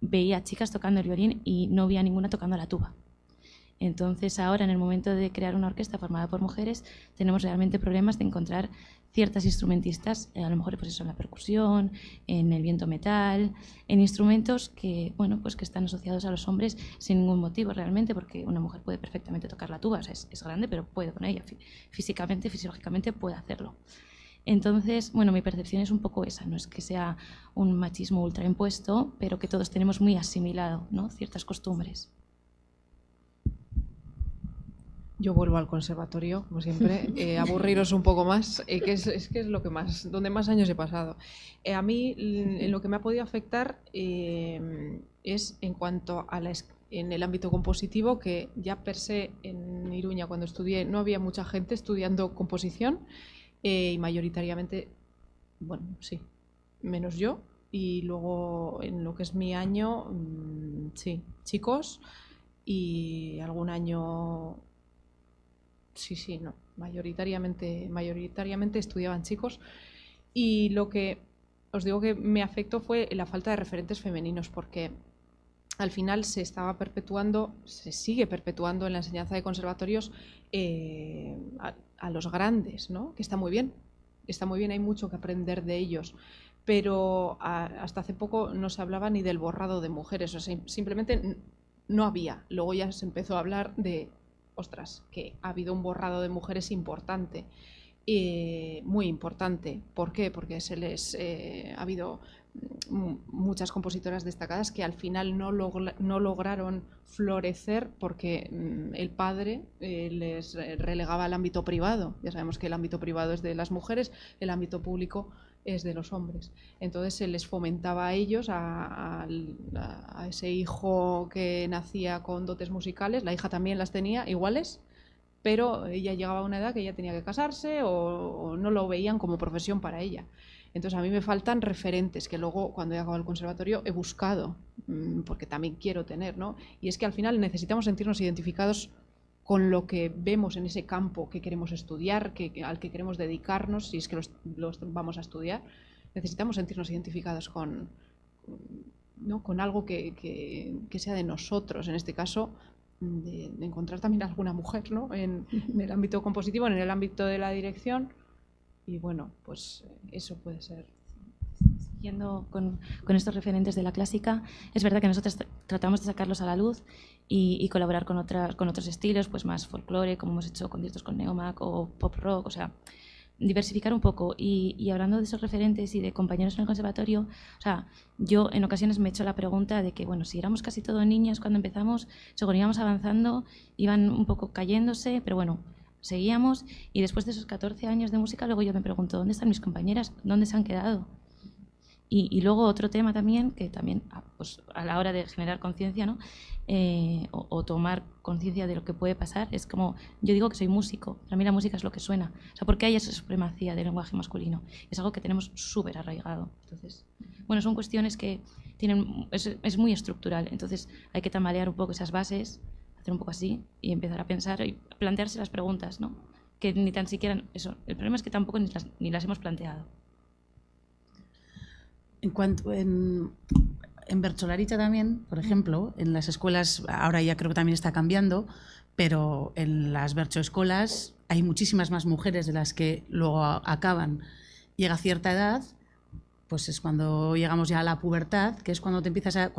veía chicas tocando el violín y no veía ninguna tocando la tuba. Entonces ahora, en el momento de crear una orquesta formada por mujeres, tenemos realmente problemas de encontrar ciertas instrumentistas, a lo mejor pues eso, en la percusión, en el viento metal, en instrumentos que, bueno, pues que están asociados a los hombres sin ningún motivo realmente, porque una mujer puede perfectamente tocar la tuba, o sea, es grande, pero puede con ella, físicamente, fisiológicamente puede hacerlo. Entonces, bueno, mi percepción es un poco esa, no es que sea un machismo ultraimpuesto, pero que todos tenemos muy asimilado, ¿no?, ciertas costumbres. Yo vuelvo al conservatorio, como siempre, aburriros un poco más, que es lo que más, donde más años he pasado. A mí, en lo que me ha podido afectar es en cuanto a en el ámbito compositivo, que ya per se en Iruña, cuando estudié, no había mucha gente estudiando composición, y mayoritariamente, bueno, sí, menos yo. Y luego en lo que es mi año, sí, chicos, y algún año... Sí, no, mayoritariamente estudiaban chicos, y lo que os digo que me afectó fue la falta de referentes femeninos, porque al final se sigue perpetuando en la enseñanza de conservatorios a los grandes, ¿no?, que está muy bien, hay mucho que aprender de ellos, pero hasta hace poco no se hablaba ni del borrado de mujeres, o sea, simplemente no había. Luego ya se empezó a hablar de... ostras, que ha habido un borrado de mujeres importante, muy importante. ¿Por qué? Porque ha habido muchas compositoras destacadas que al final no lograron florecer porque el padre les relegaba al ámbito privado. Ya sabemos que el ámbito privado es de las mujeres, el ámbito público es de los hombres. Entonces se les fomentaba a ellos, a ese hijo que nacía con dotes musicales, la hija también las tenía iguales, pero ella llegaba a una edad que ella tenía que casarse o no lo veían como profesión para ella. Entonces a mí me faltan referentes que luego, cuando he acabado el conservatorio, he buscado, porque también quiero tener, ¿no? Y es que al final necesitamos sentirnos identificados con lo que vemos en ese campo que queremos estudiar, al que queremos dedicarnos, si es que los vamos a estudiar. Necesitamos sentirnos identificados con algo que sea de nosotros, en este caso, de encontrar también alguna mujer, ¿no? en el ámbito compositivo, en el ámbito de la dirección, y bueno, pues eso puede ser. Siguiendo con estos referentes de la clásica, es verdad que nosotros tratamos de sacarlos a la luz y colaborar con otros estilos, pues más folclore, como hemos hecho conciertos con Neomac o pop rock, o sea, diversificar un poco. Y hablando de esos referentes y de compañeros en el conservatorio, o sea, yo en ocasiones me he hecho la pregunta de que, bueno, si éramos casi todo niñas cuando empezamos, según íbamos avanzando, iban un poco cayéndose, pero bueno, seguíamos, y después de esos 14 años de música, luego yo me pregunto, ¿dónde están mis compañeras? ¿Dónde se han quedado? Y luego otro tema también, que también pues, a la hora de generar conciencia, ¿no? O tomar conciencia de lo que puede pasar, es como, yo digo que soy músico, para mí la música es lo que suena. O sea, ¿por qué hay esa supremacía del lenguaje masculino? Es algo que tenemos súper arraigado. Entonces, bueno, son cuestiones que es muy estructural, entonces hay que tambalear un poco esas bases, hacer un poco así y empezar a pensar y plantearse las preguntas, ¿no? Que ni tan siquiera eso. El problema es que tampoco ni las hemos planteado. En Bertsolaritza también, por ejemplo, en las escuelas, ahora ya creo que también está cambiando, pero en las bertsoescolas hay muchísimas más mujeres de las que luego acaban. Llega a cierta edad, pues es cuando llegamos ya a la pubertad, que es cuando te empiezas a...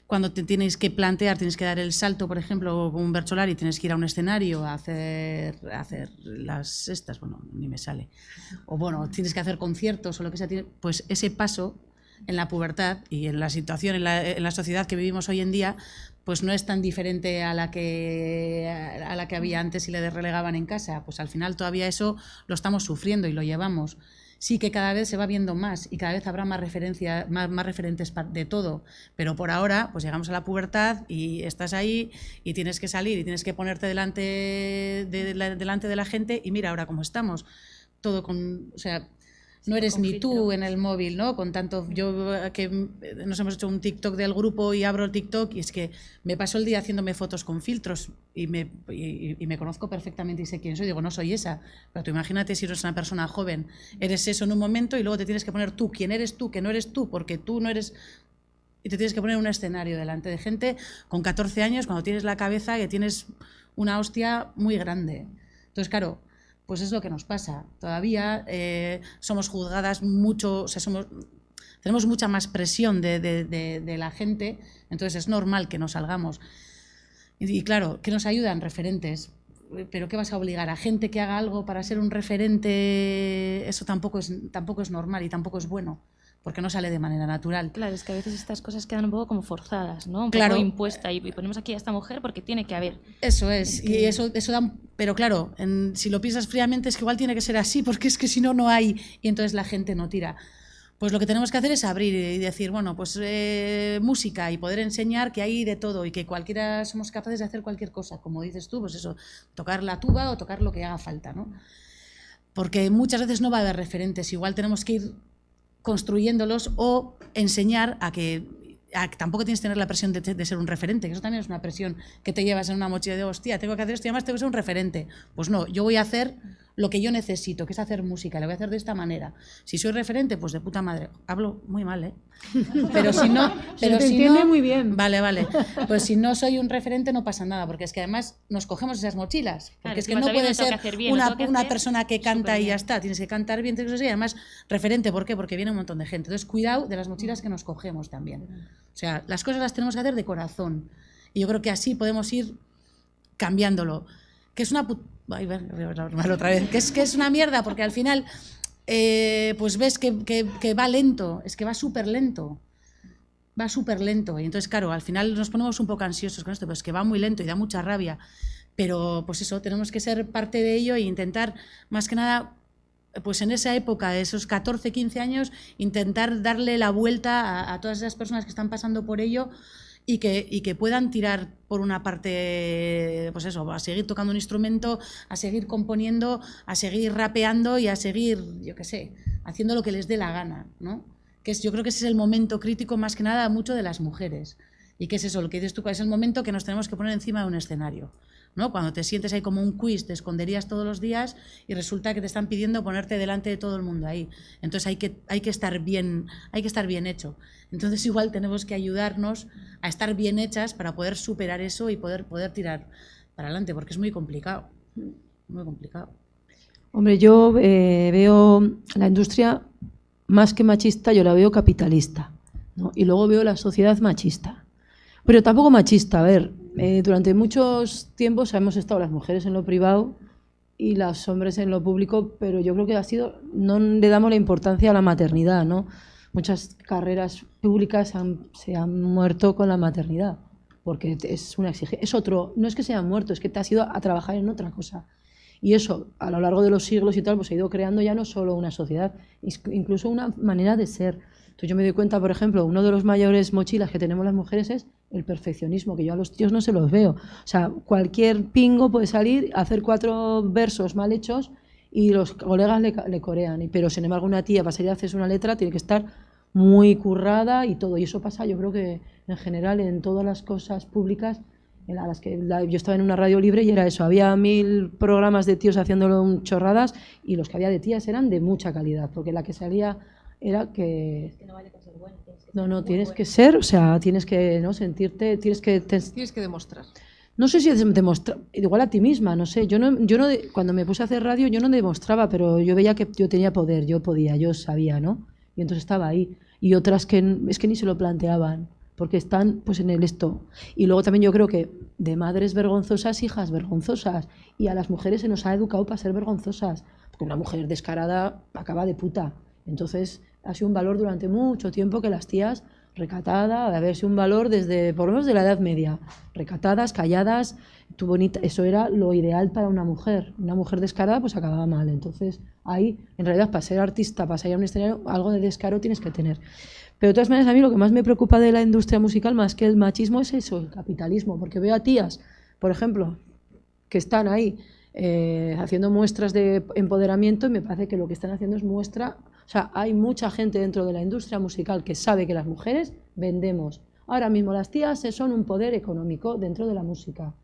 Cuando te tienes que plantear, tienes que dar el salto, por ejemplo, con un bertsolari, tienes que ir a un escenario a hacer las estas, bueno, ni me sale. O bueno, tienes que hacer conciertos o lo que sea. Pues ese paso en la pubertad y en la situación, en la sociedad que vivimos hoy en día, pues no es tan diferente a la que había antes y le relegaban en casa. Pues al final todavía eso lo estamos sufriendo y lo llevamos. Sí que cada vez se va viendo más y cada vez habrá más referentes de todo, pero por ahora pues llegamos a la pubertad y estás ahí y tienes que salir y tienes que ponerte delante de la gente y mira ahora cómo estamos, todo con... O sea, no eres ni tú en el móvil, ¿no? Con tanto, yo que nos hemos hecho un TikTok del grupo y abro el TikTok y es que me paso el día haciéndome fotos con filtros y me conozco perfectamente y sé quién soy. Digo, no soy esa. Pero tú imagínate si eres una persona joven, eres eso en un momento y luego te tienes que poner tú, quién eres tú, que no eres tú, porque tú no eres... Y te tienes que poner en un escenario delante de gente con 14 años cuando tienes la cabeza que tienes una hostia muy grande. Entonces, claro... Pues es lo que nos pasa. Todavía somos juzgadas mucho, o sea, tenemos mucha más presión de la gente, entonces es normal que nos salgamos. Y claro, ¿qué nos ayudan? Referentes. Pero ¿qué vas a obligar a gente que haga algo para ser un referente? Eso tampoco es normal y tampoco es bueno, porque no sale de manera natural. Claro, es que a veces estas cosas quedan un poco como forzadas, ¿no? Un claro, poco impuesta y ponemos aquí a esta mujer porque tiene que haber. Eso es que... y eso da... Pero claro, si lo piensas fríamente es que igual tiene que ser así, porque es que si no, no hay, y entonces la gente no tira. Pues lo que tenemos que hacer es abrir y decir, bueno, pues música y poder enseñar que hay de todo y que cualquiera somos capaces de hacer cualquier cosa, como dices tú, pues eso, tocar la tuba o tocar lo que haga falta, ¿no? Porque muchas veces no va a haber referentes, igual tenemos que ir construyéndolos o enseñar a que tampoco tienes que tener la presión de ser un referente, que eso también es una presión que te llevas en una mochila de hostia, tengo que hacer esto y además tengo que ser un referente. Pues no, yo voy a hacer lo que yo necesito, que es hacer música, lo voy a hacer de esta manera. Si soy referente, pues de puta madre. Hablo muy mal, ¿eh? Pero si no... Pero se entiende muy bien. Vale. Pues si no soy un referente no pasa nada, porque es que además nos cogemos esas mochilas. Porque claro, es que no puede ser una persona que canta y ya bien. está. Tienes que cantar bien, y además referente. ¿Por qué? Porque viene un montón de gente. Entonces cuidado de las mochilas que nos cogemos también. O sea, las cosas las tenemos que hacer de corazón. Y yo creo que así podemos ir cambiándolo. Que es una otra vez. Que es una mierda, porque al final pues ves que va lento, es que va súper lento. Va súper lento. Y entonces, claro, al final nos ponemos un poco ansiosos con esto, pero es que va muy lento y da mucha rabia. Pero, pues eso, tenemos que ser parte de ello e intentar, más que nada, pues en esa época, de esos 14, 15 años, intentar darle la vuelta a todas esas personas que están pasando por ello y que puedan tirar por una parte, pues eso, a seguir tocando un instrumento, a seguir componiendo, a seguir rapeando y a seguir, yo qué sé, haciendo lo que les dé la gana, ¿no? Yo creo que ese es el momento crítico más que nada mucho de las mujeres, ¿Y qué es eso? Lo que dices tú, es el momento que nos tenemos que poner encima de un escenario, ¿no? Cuando te sientes ahí como un quiz, te esconderías todos los días y resulta que te están pidiendo ponerte delante de todo el mundo ahí. Entonces hay que estar bien hecho. Entonces igual tenemos que ayudarnos a estar bien hechas para poder superar eso y poder tirar para adelante, porque es muy complicado. Muy complicado. Hombre, yo veo la industria más que machista, yo la veo capitalista, ¿no? Y luego veo la sociedad machista. Pero tampoco machista, a ver, durante muchos tiempos hemos estado las mujeres en lo privado y los hombres en lo público, pero yo creo que no le damos la importancia a la maternidad, ¿no? Muchas carreras públicas se han muerto con la maternidad, porque es una exigencia. No es que se hayan muerto, es que te has ido a trabajar en otra cosa. Y eso, a lo largo de los siglos y tal, pues ha ido creando ya no solo una sociedad, incluso una manera de ser. Entonces yo me doy cuenta, por ejemplo, uno de los mayores mochilas que tenemos las mujeres es el perfeccionismo, que yo a los tíos no se los veo. O sea, cualquier pingo puede salir, hacer 4 versos mal hechos y los colegas le corean. Pero sin embargo una tía para salir a hacerse una letra tiene que estar muy currada y todo. Y eso pasa, yo creo que en general en todas las cosas públicas a las que yo estaba en una radio libre y era eso, había 1000 programas de tíos haciéndolo chorradas y los que había de tías eran de mucha calidad, porque la que salía era que... Es que no vale con ser bueno, tienes que ser No, muy tienes bueno. que ser, o sea, tienes que no sentirte, tienes que demostrar. no sé si es demostrar, igual a ti misma, no sé, cuando me puse a hacer radio yo no demostraba, pero yo veía que yo tenía poder, yo podía, yo sabía, ¿no? Y entonces estaba ahí. Y otras que es que ni se lo planteaban, porque están pues en el esto. Y luego también yo creo que de madres vergonzosas, hijas vergonzosas, y a las mujeres se nos ha educado para ser vergonzosas, porque una mujer descarada acaba de puta. Entonces ha sido un valor durante mucho tiempo que las tías recatada, de haber sido un valor desde por lo menos de la Edad Media, recatadas, calladas, tú bonita, eso era lo ideal para una mujer descarada pues acababa mal. Entonces ahí en realidad para ser artista, para salir a un escenario, algo de descaro tienes que tener. Pero de todas maneras a mí lo que más me preocupa de la industria musical más que el machismo es eso, el capitalismo, porque veo a tías, por ejemplo, que están ahí haciendo muestras de empoderamiento y me parece que lo que están haciendo es muestra. O sea, hay mucha gente dentro de la industria musical que sabe que las mujeres vendemos. Ahora mismo las tías son un poder económico dentro de la música.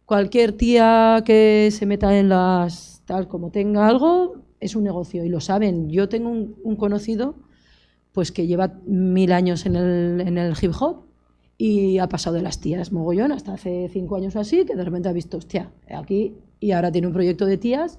Cualquier tía que se meta en las tal como tenga algo es un negocio y lo saben. Yo tengo un conocido pues que lleva 1000 años en el hip hop y ha pasado de las tías mogollón hasta hace 5 años o así, que de repente ha visto, hostia, aquí, y ahora tiene un proyecto de tías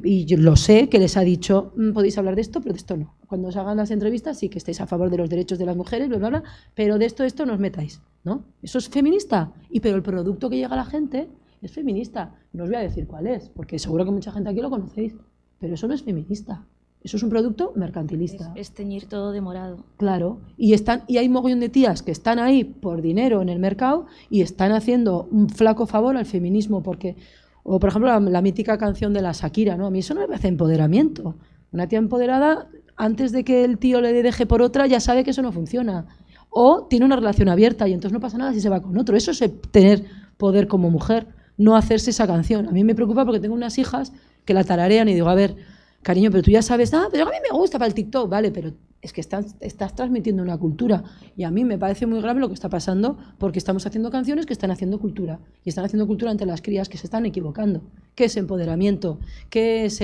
y yo lo sé, que les ha dicho, podéis hablar de esto, pero de esto no. Cuando os hagan las entrevistas sí que estáis a favor de los derechos de las mujeres, bla, bla, bla, pero de esto no os metáis, ¿no? Eso es feminista, pero el producto que llega a la gente es feminista. No os voy a decir cuál es, porque seguro que mucha gente aquí lo conocéis, pero eso no es feminista. Eso es un producto mercantilista. Es teñir todo de morado. Claro, y hay mogollón de tías que están ahí por dinero en el mercado y están haciendo un flaco favor al feminismo, porque, o por ejemplo la mítica canción de la Shakira, ¿no? A mí eso no me parece empoderamiento. Una tía empoderada, antes de que el tío le deje por otra, ya sabe que eso no funciona. O tiene una relación abierta y entonces no pasa nada si se va con otro. Eso es tener poder como mujer, no hacerse esa canción. A mí me preocupa porque tengo unas hijas que la tararean y digo, a ver, cariño, pero tú ya sabes, pero a mí me gusta para el TikTok, vale, pero es que estás transmitiendo una cultura y a mí me parece muy grave lo que está pasando porque estamos haciendo canciones que están haciendo cultura y están haciendo cultura ante las crías que se están equivocando. ¿Qué es empoderamiento? ¿Qué es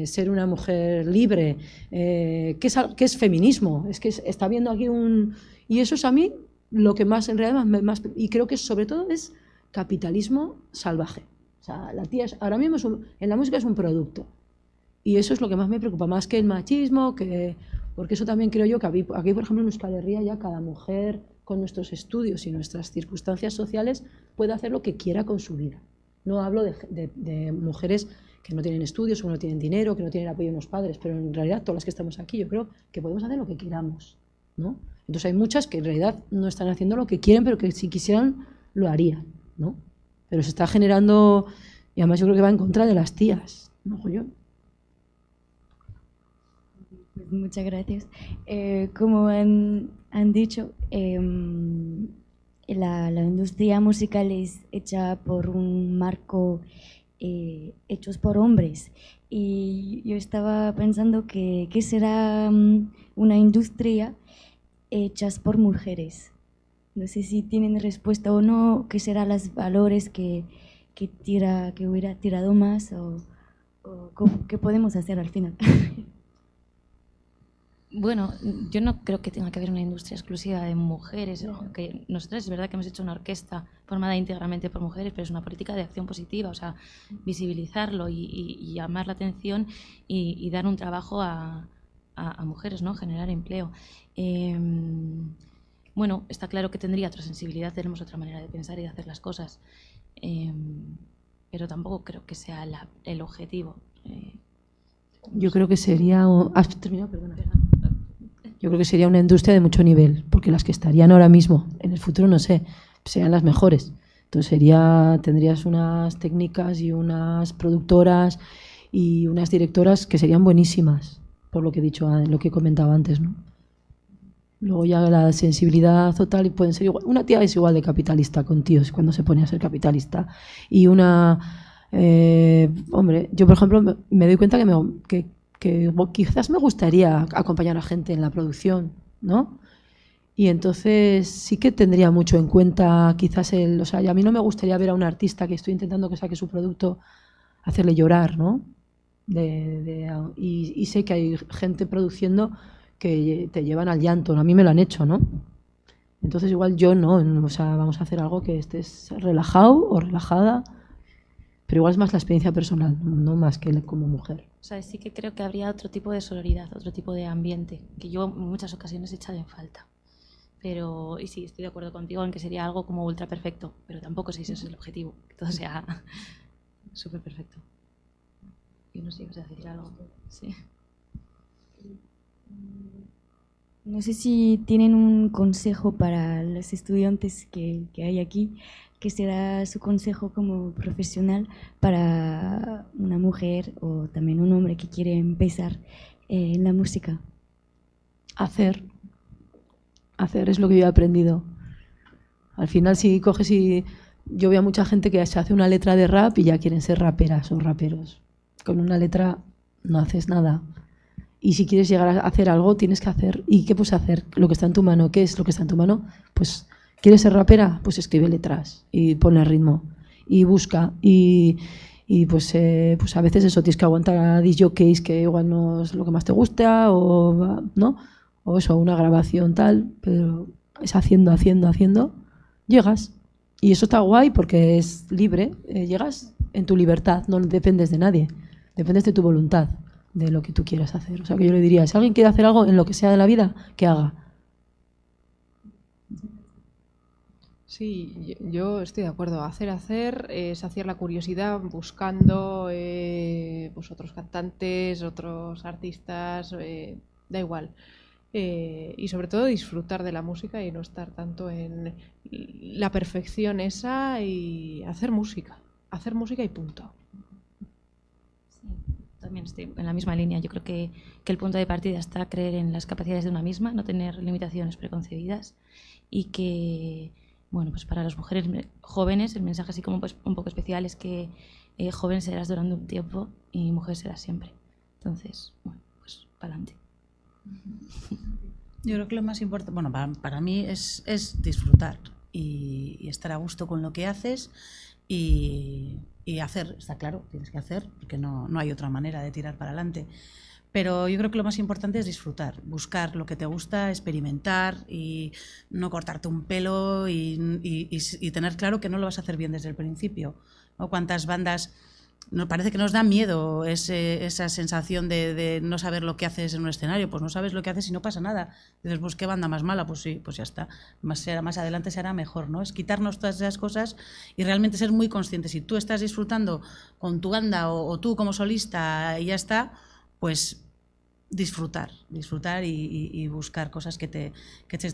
ser una mujer libre? ¿Qué es feminismo? Es que está viendo aquí Y eso es a mí lo que más, en realidad, y creo que sobre todo es capitalismo salvaje. O sea, la tía ahora mismo en la música es un producto. Y eso es lo que más me preocupa, más que el machismo, porque eso también creo yo que aquí, por ejemplo, en Euskal Herria ya cada mujer con nuestros estudios y nuestras circunstancias sociales puede hacer lo que quiera con su vida. No hablo de mujeres que no tienen estudios, o no tienen dinero, que no tienen apoyo de unos padres, pero en realidad todas las que estamos aquí yo creo que podemos hacer lo que queramos, ¿no? Entonces hay muchas que en realidad no están haciendo lo que quieren, pero que si quisieran lo harían, ¿no? Pero se está generando, y además yo creo que va en contra de las tías, ¿no, yo? Pues muchas gracias. Como han dicho, la industria musical es hecha por un marco hechos por hombres. Y yo estaba pensando que será una industria hechas por mujeres. No sé si tienen respuesta o no, qué serán los valores que hubiera tirado más o qué podemos hacer al final. Bueno, yo no creo que tenga que haber una industria exclusiva de mujeres. Aunque nosotros es verdad que hemos hecho una orquesta formada íntegramente por mujeres, pero es una política de acción positiva, o sea, visibilizarlo y llamar la atención y dar un trabajo a mujeres, ¿no? Generar empleo. Bueno, está claro que tendría otra sensibilidad, tenemos otra manera de pensar y de hacer las cosas, pero tampoco creo que sea el objetivo. Yo creo que sería... ¿Has terminado? Perdona. Yo creo que sería una industria de mucho nivel, porque las que estarían ahora mismo, en el futuro no sé, serían las mejores. Entonces tendrías unas técnicas y unas productoras y unas directoras que serían buenísimas, por lo que he dicho, lo que he comentado antes, ¿no? Luego ya la sensibilidad total, y pueden ser igual. Una tía es igual de capitalista con tíos cuando se pone a ser capitalista. Y hombre, yo por ejemplo me doy cuenta que quizás me gustaría acompañar a gente en la producción, ¿no? Y entonces sí que tendría mucho en cuenta quizás o sea, a mí no me gustaría ver a un artista que estoy intentando que saque su producto, hacerle llorar, ¿no? Y sé que hay gente produciendo que te llevan al llanto, a mí me lo han hecho, ¿no? Entonces igual yo no, o sea, vamos a hacer algo que estés relajado o relajada, pero igual es más la experiencia personal, no más que como mujer. O sea, sí que creo que habría otro tipo de sororidad, otro tipo de ambiente, que yo en muchas ocasiones he echado en falta. Pero, y sí, estoy de acuerdo contigo en que sería algo como ultra perfecto, pero tampoco sé si ese es el objetivo, que todo sea súper perfecto. Yo no sé, ¿vas a decir algo? Sí. No sé si tienen un consejo para los estudiantes que hay aquí, que será su consejo como profesional para una mujer o también un hombre que quiere empezar en la música. Hacer es lo que yo he aprendido. Al final, si coges yo veo a mucha gente que se hace una letra de rap y ya quieren ser raperas o raperos. Con una letra no haces nada. Y si quieres llegar a hacer algo, tienes que hacer. ¿Y qué puedes hacer? Lo que está en tu mano. ¿Qué es lo que está en tu mano? Pues, ¿quieres ser rapera? Pues escribe letras y ponle ritmo. Y busca. Y pues a veces eso, tienes que aguantar a disjockeys que igual no es lo que más te gusta, ¿no? O eso, una grabación tal, pero es haciendo, llegas. Y eso está guay porque es libre. Llegas en tu libertad, no dependes de nadie. Dependes de tu voluntad, de lo que tú quieras hacer. O sea, que yo le diría, si alguien quiere hacer algo en lo que sea de la vida, que haga. Sí, yo estoy de acuerdo. Hacer, saciar la curiosidad buscando pues otros cantantes, otros artistas, da igual. Y sobre todo disfrutar de la música y no estar tanto en la perfección esa y hacer música y punto. Sí, también estoy en la misma línea. Yo creo que el punto de partida está creer en las capacidades de una misma, no tener limitaciones preconcebidas y que, bueno, pues para las mujeres jóvenes el mensaje así como pues un poco especial es que joven serás durante un tiempo y mujer serás siempre. Entonces, bueno, pues para adelante. Yo creo que lo más importante, bueno, para mí es disfrutar y estar a gusto con lo que haces y hacer, está claro, tienes que hacer, porque no hay otra manera de tirar para adelante. Pero yo creo que lo más importante es disfrutar, buscar lo que te gusta, experimentar y no cortarte un pelo y tener claro que no lo vas a hacer bien desde el principio, ¿no? ¿Cuántas bandas... Nos parece que nos da miedo esa sensación de no saber lo que haces en un escenario? Pues no sabes lo que haces y no pasa nada. Dices, pues qué banda más mala, pues sí, pues ya está. Más adelante será mejor, ¿no? Es quitarnos todas esas cosas y realmente ser muy conscientes. Si tú estás disfrutando con tu banda o tú como solista y ya está, pues disfrutar y buscar cosas que te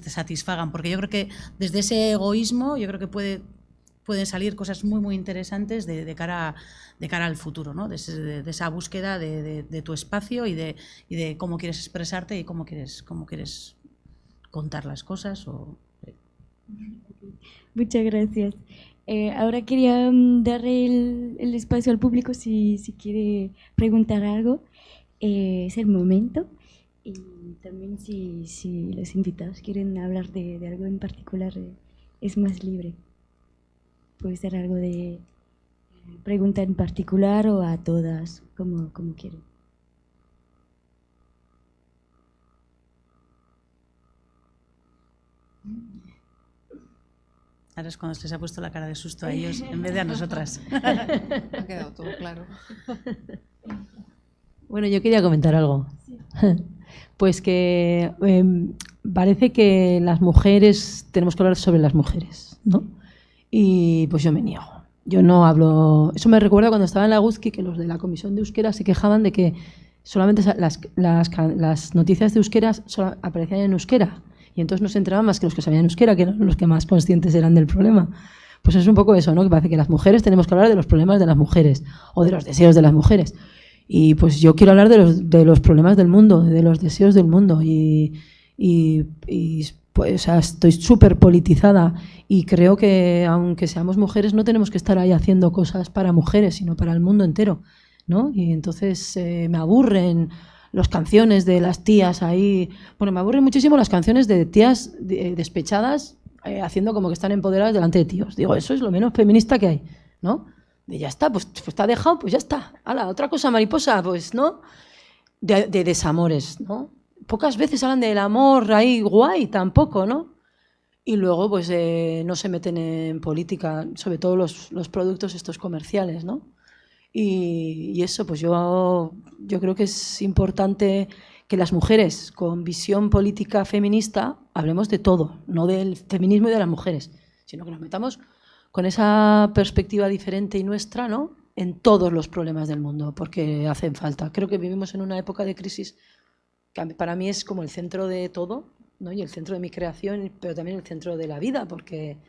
satisfagan. Porque yo creo que desde ese egoísmo, yo creo que pueden salir cosas muy, muy interesantes de cara al futuro, ¿no? De esa búsqueda de tu espacio y de cómo quieres expresarte y cómo quieres contar las cosas. Muchas gracias. Ahora quería darle el espacio al público si quiere preguntar algo. Es el momento. y también si los invitados quieren hablar de algo en particular, es más libre. Puede ser algo de pregunta en particular o a todas, como quieran. Ahora es cuando se les ha puesto la cara de susto a ellos en vez de a nosotras. Ha quedado todo claro. Bueno, yo quería comentar algo. Pues que parece que las mujeres, tenemos que hablar sobre las mujeres, ¿no? Y pues yo me niego. Yo no hablo... Eso me recuerda cuando estaba en la Guzki, que los de la Comisión de Euskera se quejaban de que solamente las noticias de euskera solo aparecían en euskera. Y entonces no se enteraban más que los que sabían euskera, que eran los que más conscientes eran del problema. Pues es un poco eso, ¿no? Que parece que las mujeres tenemos que hablar de los problemas de las mujeres o de los deseos de las mujeres. Y pues yo quiero hablar de los problemas del mundo, de los deseos del mundo. Y pues, o sea, estoy súper politizada y creo que aunque seamos mujeres no tenemos que estar ahí haciendo cosas para mujeres, sino para el mundo entero, ¿no? Y entonces me aburren las canciones de las tías ahí. Bueno, me aburren muchísimo las canciones de tías despechadas haciendo como que están empoderadas delante de tíos. Digo, eso es lo menos feminista que hay, ¿no? De ya está, pues te ha dejado, pues ya está. Hala, otra cosa mariposa, pues, ¿no? De desamores, ¿no? Pocas veces hablan del amor ahí guay, tampoco, ¿no? Y luego, pues, no se meten en política, sobre todo los productos estos comerciales, ¿no? Y eso, pues yo creo que es importante que las mujeres con visión política feminista hablemos de todo, no del feminismo y de las mujeres, sino que nos metamos con esa perspectiva diferente y nuestra, ¿no? En todos los problemas del mundo, porque hacen falta. Creo que vivimos en una época de crisis que para mí es como el centro de todo, ¿no? Y el centro de mi creación, pero también el centro de la vida, porque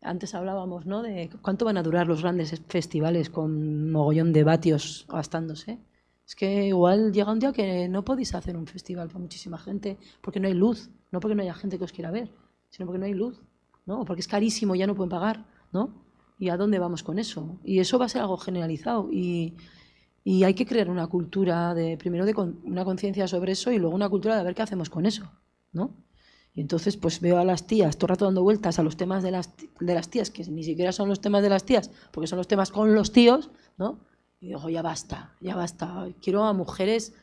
antes hablábamos, ¿no? De cuánto van a durar los grandes festivales con mogollón de vatios gastándose. Es que igual llega un día que no podéis hacer un festival para muchísima gente porque no hay luz, no porque no haya gente que os quiera ver, sino porque no hay luz, ¿no? O porque es carísimo y ya no pueden pagar, ¿no? ¿Y a dónde vamos con eso? Y eso va a ser algo generalizado y hay que crear una cultura primero de una conciencia sobre eso y luego una cultura de ver qué hacemos con eso, ¿no? Y entonces pues veo a las tías todo el rato dando vueltas a los temas de las tías, que ni siquiera son los temas de las tías, porque son los temas con los tíos, ¿no? Y digo, ya basta, ya basta. Quiero a mujeres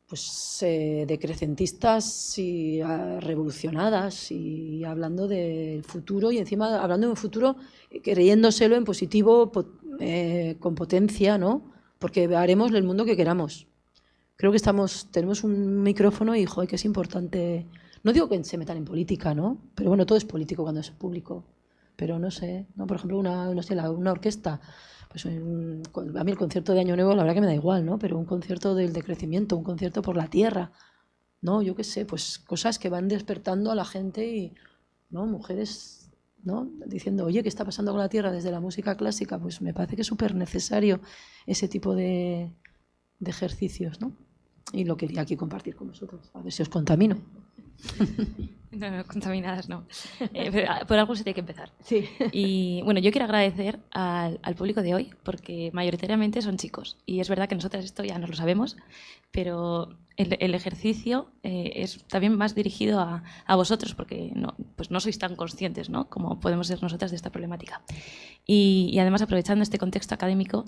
pues decrecentistas y revolucionadas y hablando del futuro y encima hablando de un futuro creyéndoselo en positivo, con potencia, ¿no? Porque haremos el mundo que queramos. Creo que tenemos un micrófono y, joder, que es importante. No digo que se metan en política, ¿no? Pero bueno, todo es político cuando es público. Pero no sé, ¿no? Por ejemplo, una orquesta. Pues a mí el concierto de Año Nuevo la verdad que me da igual, ¿no? Pero un concierto del decrecimiento, un concierto por la tierra, ¿no? Yo qué sé, pues cosas que van despertando a la gente y, ¿no? Mujeres, ¿no? Diciendo, oye, ¿qué está pasando con la tierra desde la música clásica? Pues me parece que es súper necesario ese tipo de ejercicios, ¿no? Y lo quería aquí compartir con vosotros, a ver si os contamino. No, contaminadas no. Pero por algo se tiene que empezar. Sí. Y bueno, yo quiero agradecer al público de hoy, porque mayoritariamente son chicos. Y es verdad que nosotras esto ya no lo sabemos, pero el ejercicio es también más dirigido a vosotros, porque pues no sois tan conscientes, ¿no?, como podemos ser nosotras de esta problemática. Y además, aprovechando este contexto académico,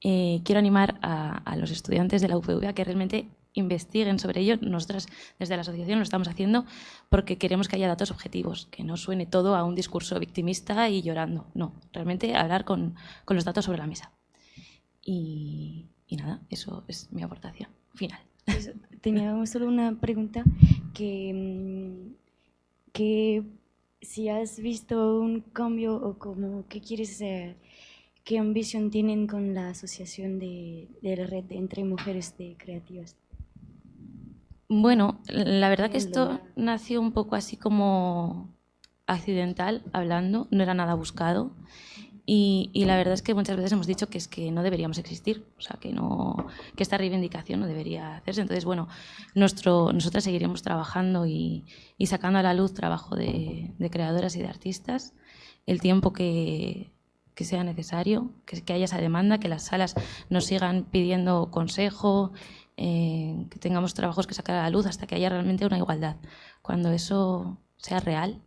quiero animar a los estudiantes de la UPV a que realmente investiguen sobre ello. Nosotras desde la asociación lo estamos haciendo porque queremos que haya datos objetivos, que no suene todo a un discurso victimista y llorando. No, realmente hablar con los datos sobre la mesa. Y nada, eso es mi aportación final. Teníamos solo una pregunta que si has visto un cambio o como qué quieres qué ambición tienen con la asociación de la red entre mujeres de creativas. Bueno, la verdad que esto nació un poco así como accidental, hablando, no era nada buscado. Y la verdad es que muchas veces hemos dicho que es que no deberíamos existir, o sea, que esta reivindicación no debería hacerse. Entonces, bueno, nosotras seguiremos trabajando y sacando a la luz trabajo de creadoras y de artistas el tiempo que sea necesario, que haya esa demanda, que las salas nos sigan pidiendo consejo, que tengamos trabajos que sacar a la luz hasta que haya realmente una igualdad. Cuando eso sea real,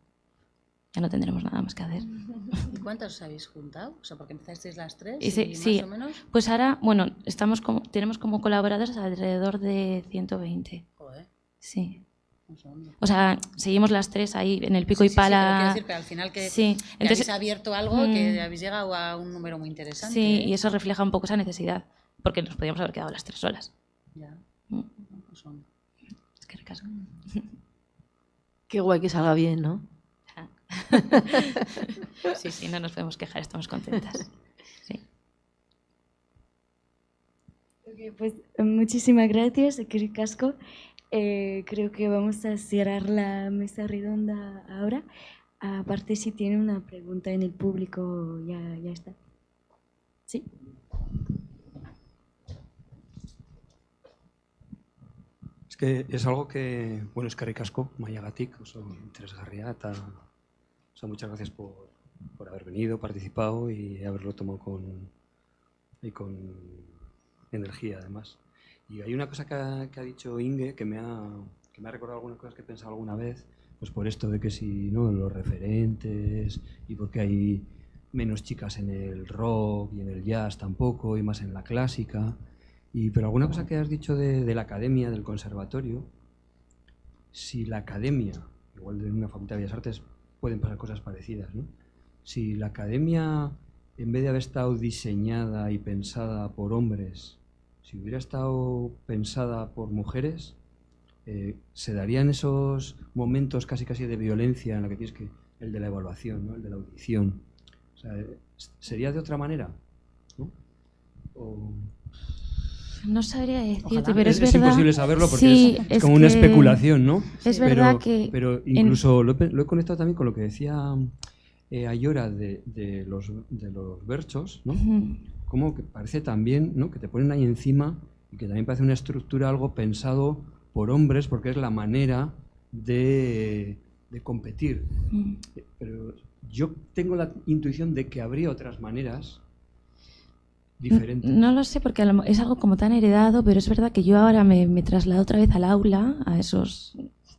ya no tendremos nada más que hacer. ¿Y cuántas os habéis juntado? O sea, porque empezasteis las 3 Y sí, más sí. o menos. Pues ahora, bueno, tenemos como colaboradores alrededor de 120. Joder, Sí. un segundo. O sea, seguimos las 3 ahí en el pico Sí, y sí, sí, pero pala. quiero decir que al final que, Sí, que entonces, habéis abierto algo, que habéis llegado a un número muy interesante. sí, ¿eh? y eso refleja un poco esa necesidad, porque nos podíamos haber quedado las 3 solas. Ya, Mm. pues son- Es que ricasco. Qué guay que salga bien, ¿no? Sí, sí, no nos podemos quejar, estamos contentas. Sí. Ok, pues muchísimas gracias, Casco. Creo que vamos a cerrar la mesa redonda ahora. Aparte, si tiene una pregunta en el público, ya está. Sí. Es que es algo que, bueno, es que ricasco, maiagatik, oso interesgarria, eta muchas gracias por haber venido, participado y haberlo tomado con energía, además. Y hay una cosa que ha dicho Inge que me ha recordado algunas cosas que he pensado alguna vez, pues por esto de que si no los referentes y porque hay menos chicas en el rock y en el jazz tampoco y más en la clásica. Pero alguna cosa que has dicho de la academia, del conservatorio, si la academia, igual en una facultad de Bellas Artes pueden pasar cosas parecidas, ¿no? Si la academia, en vez de haber estado diseñada y pensada por hombres, si hubiera estado pensada por mujeres, se darían esos momentos casi de violencia en la que tienes que, el de la evaluación, ¿no? El de la audición. O sea, ¿sería de otra manera? ¿No? No sabría decirte, Ojalá. pero es verdad. Es imposible saberlo porque Sí, es como una que especulación, ¿no? Es verdad pero incluso lo he conectado también con lo que decía Ayora de los berchos, ¿no? Como que parece también, ¿no? Que te ponen ahí encima y que también parece una estructura, algo pensado por hombres, porque es la manera de competir. Pero yo tengo la intuición de que habría otras maneras diferentes. No lo sé porque es algo como tan heredado, pero es verdad que yo ahora me traslado otra vez al aula, a esos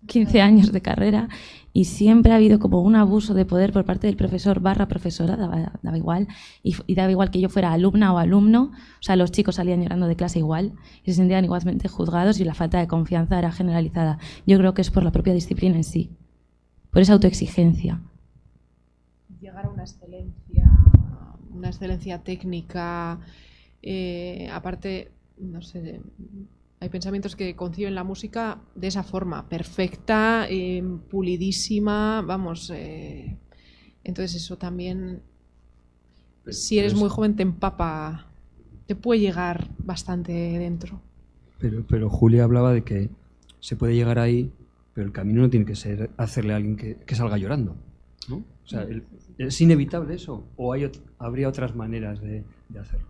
15 años de carrera, y siempre ha habido como un abuso de poder por parte del profesor / profesora, daba igual, y daba igual que yo fuera alumna o alumno, o sea, los chicos salían llorando de clase igual, y se sentían igualmente juzgados y la falta de confianza era generalizada. Yo creo que es por la propia disciplina en sí, por esa autoexigencia. Llegar a una excelencia técnica, aparte, no sé, hay pensamientos que conciben la música de esa forma, perfecta, pulidísima, vamos, entonces eso también, si eres muy joven te empapa, te puede llegar bastante dentro. Pero Julia hablaba de que se puede llegar ahí, pero el camino no tiene que ser hacerle a alguien que salga llorando, ¿no? O sea, ¿es inevitable eso? ¿O habría otras maneras de hacerlo?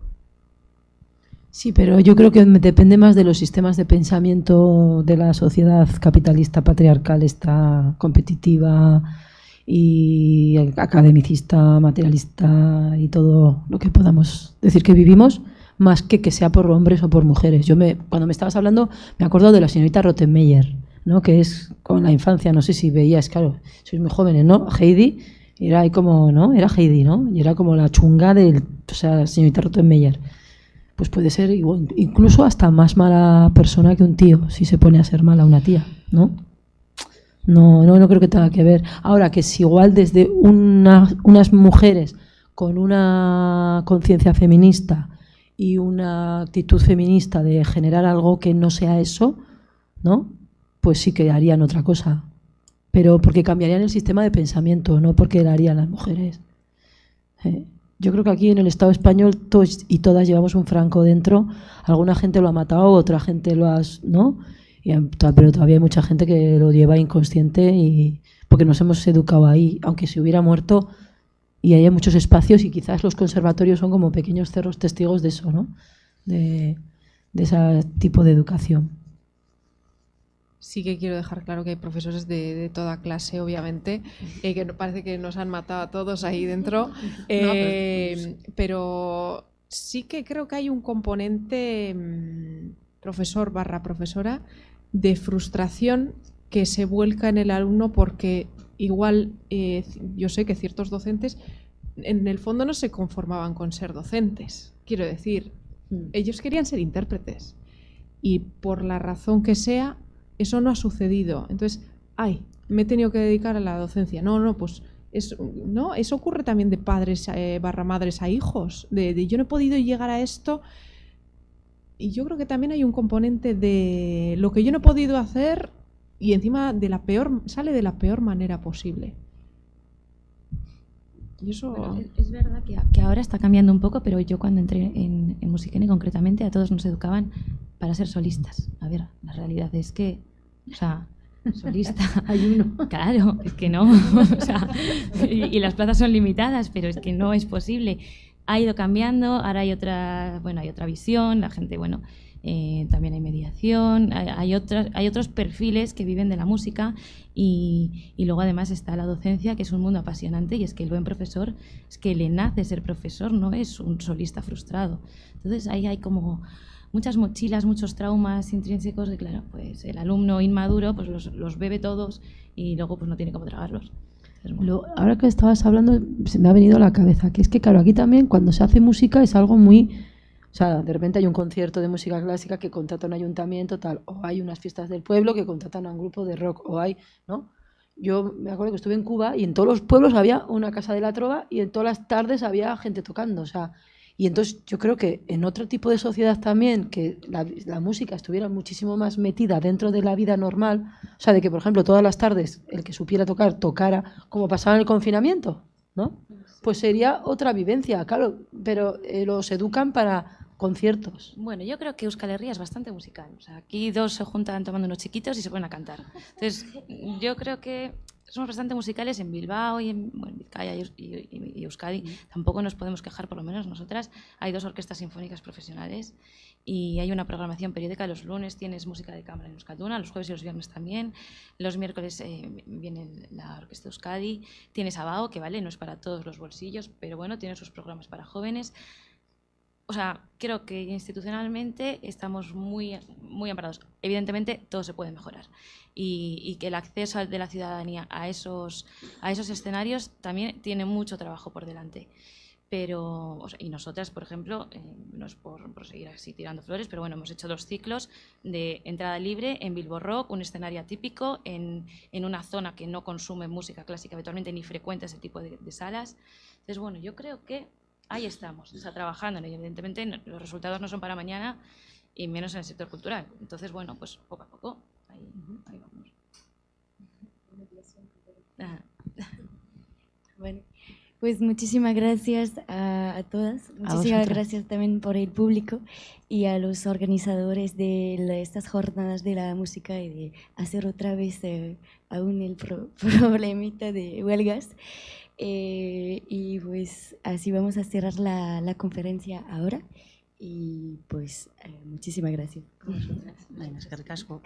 Sí, pero yo creo que depende más de los sistemas de pensamiento de la sociedad capitalista, patriarcal, esta competitiva y academicista, materialista y todo lo que podamos decir que vivimos, más que sea por hombres o por mujeres. Cuando me estabas hablando me acuerdo de la señorita Rottenmeier, ¿no? Que es con la infancia, no sé si veías, claro, sois muy jóvenes, ¿no? Heidi, era ahí como, ¿no? Era Heidi, ¿no? Y era como la chunga o sea, la señorita Rottenmeier. Pues puede ser igual, incluso hasta más mala persona que un tío, si se pone a ser mala una tía, ¿no? No creo que tenga que ver. Ahora, que si igual desde unas mujeres con una conciencia feminista y una actitud feminista de generar algo que no sea eso, ¿no? Pues sí que harían otra cosa. Pero porque cambiarían el sistema de pensamiento, no porque lo harían las mujeres. Yo creo que aquí en el Estado español todos y todas llevamos un Franco dentro. Alguna gente lo ha matado, otra gente ¿no? Pero todavía hay mucha gente que lo lleva inconsciente porque nos hemos educado ahí, aunque se hubiera muerto y hay muchos espacios y quizás los conservatorios son como pequeños cerros testigos de eso, ¿no? De ese tipo de educación. Sí que quiero dejar claro que hay profesores de toda clase, obviamente, que parece que nos han matado a todos ahí dentro, pero sí que creo que hay un componente profesor / profesora, de frustración que se vuelca en el alumno porque igual yo sé que ciertos docentes en el fondo no se conformaban con ser docentes. Quiero decir, ellos querían ser intérpretes y por la razón que sea, eso no ha sucedido. Entonces, me he tenido que dedicar a la docencia. No, pues eso ocurre también de padres / madres a hijos. De yo no he podido llegar a esto. Y yo creo que también hay un componente de lo que yo no he podido hacer y encima sale de la peor manera posible. Y eso... Bueno, es verdad que ahora está cambiando un poco, pero yo cuando entré en Musikene concretamente a todos nos educaban para ser solistas. A ver, la realidad es que, o sea, solista hay uno. Claro, es que no. O sea, y las plazas son limitadas, pero es que no es posible. Ha ido cambiando, ahora hay otra visión, la gente, también hay mediación, hay otros perfiles que viven de la música y luego además está la docencia, que es un mundo apasionante y es que el buen profesor es que le nace ser profesor, no es un solista frustrado. Entonces ahí hay como muchas mochilas, muchos traumas intrínsecos de, claro, pues el alumno inmaduro pues los bebe todos y luego pues no tiene cómo tragarlos. Ahora que estabas hablando, se me ha venido a la cabeza que es que, claro, aquí también cuando se hace música es algo muy... O sea, de repente hay un concierto de música clásica que contrata un ayuntamiento, tal, o hay unas fiestas del pueblo que contratan a un grupo de rock, o hay, ¿no? Yo me acuerdo que estuve en Cuba y en todos los pueblos había una casa de la trova y en todas las tardes había gente tocando, o sea... Y entonces yo creo que en otro tipo de sociedad también, que la música estuviera muchísimo más metida dentro de la vida normal, o sea, de que, por ejemplo, todas las tardes el que supiera tocar, tocara, como pasaba en el confinamiento, ¿no? Pues sería otra vivencia, claro, pero los educan para conciertos. Bueno, yo creo que Euskal Herria es bastante musical. O sea, aquí dos se juntan tomando unos chiquitos y se ponen a cantar. Entonces, yo creo que somos bastante musicales en Bilbao y en Vizcaya y Euskadi. Tampoco nos podemos quejar, por lo menos nosotras. Hay 2 orquestas sinfónicas profesionales y hay una programación periódica. Los lunes tienes música de cámara en Euskalduna, los jueves y los viernes también. Los miércoles viene la Orquesta Euskadi. Tienes Abao, que vale, no es para todos los bolsillos, pero bueno, tiene sus programas para jóvenes. O sea, creo que institucionalmente estamos muy amparados. Evidentemente, todo se puede mejorar. Y que el acceso de la ciudadanía a esos escenarios también tiene mucho trabajo por delante. Pero, y nosotras, por ejemplo, no es por seguir así tirando flores, pero bueno, hemos hecho 2 ciclos de entrada libre en Bilbo Rock, un escenario atípico en una zona que no consume música clásica habitualmente ni frecuenta ese tipo de salas. Entonces, bueno, yo creo que ahí estamos, o sea, trabajando, y evidentemente los resultados no son para mañana y menos en el sector cultural. Entonces, bueno, pues poco a poco, ahí vamos. Bueno, pues muchísimas gracias a todas, muchísimas gracias también por el público y a los organizadores de estas jornadas de la música y de hacer otra vez aún el problemita de huelgas. Y pues así vamos a cerrar la conferencia ahora y pues muchísimas gracias. Bueno, es que ricasco.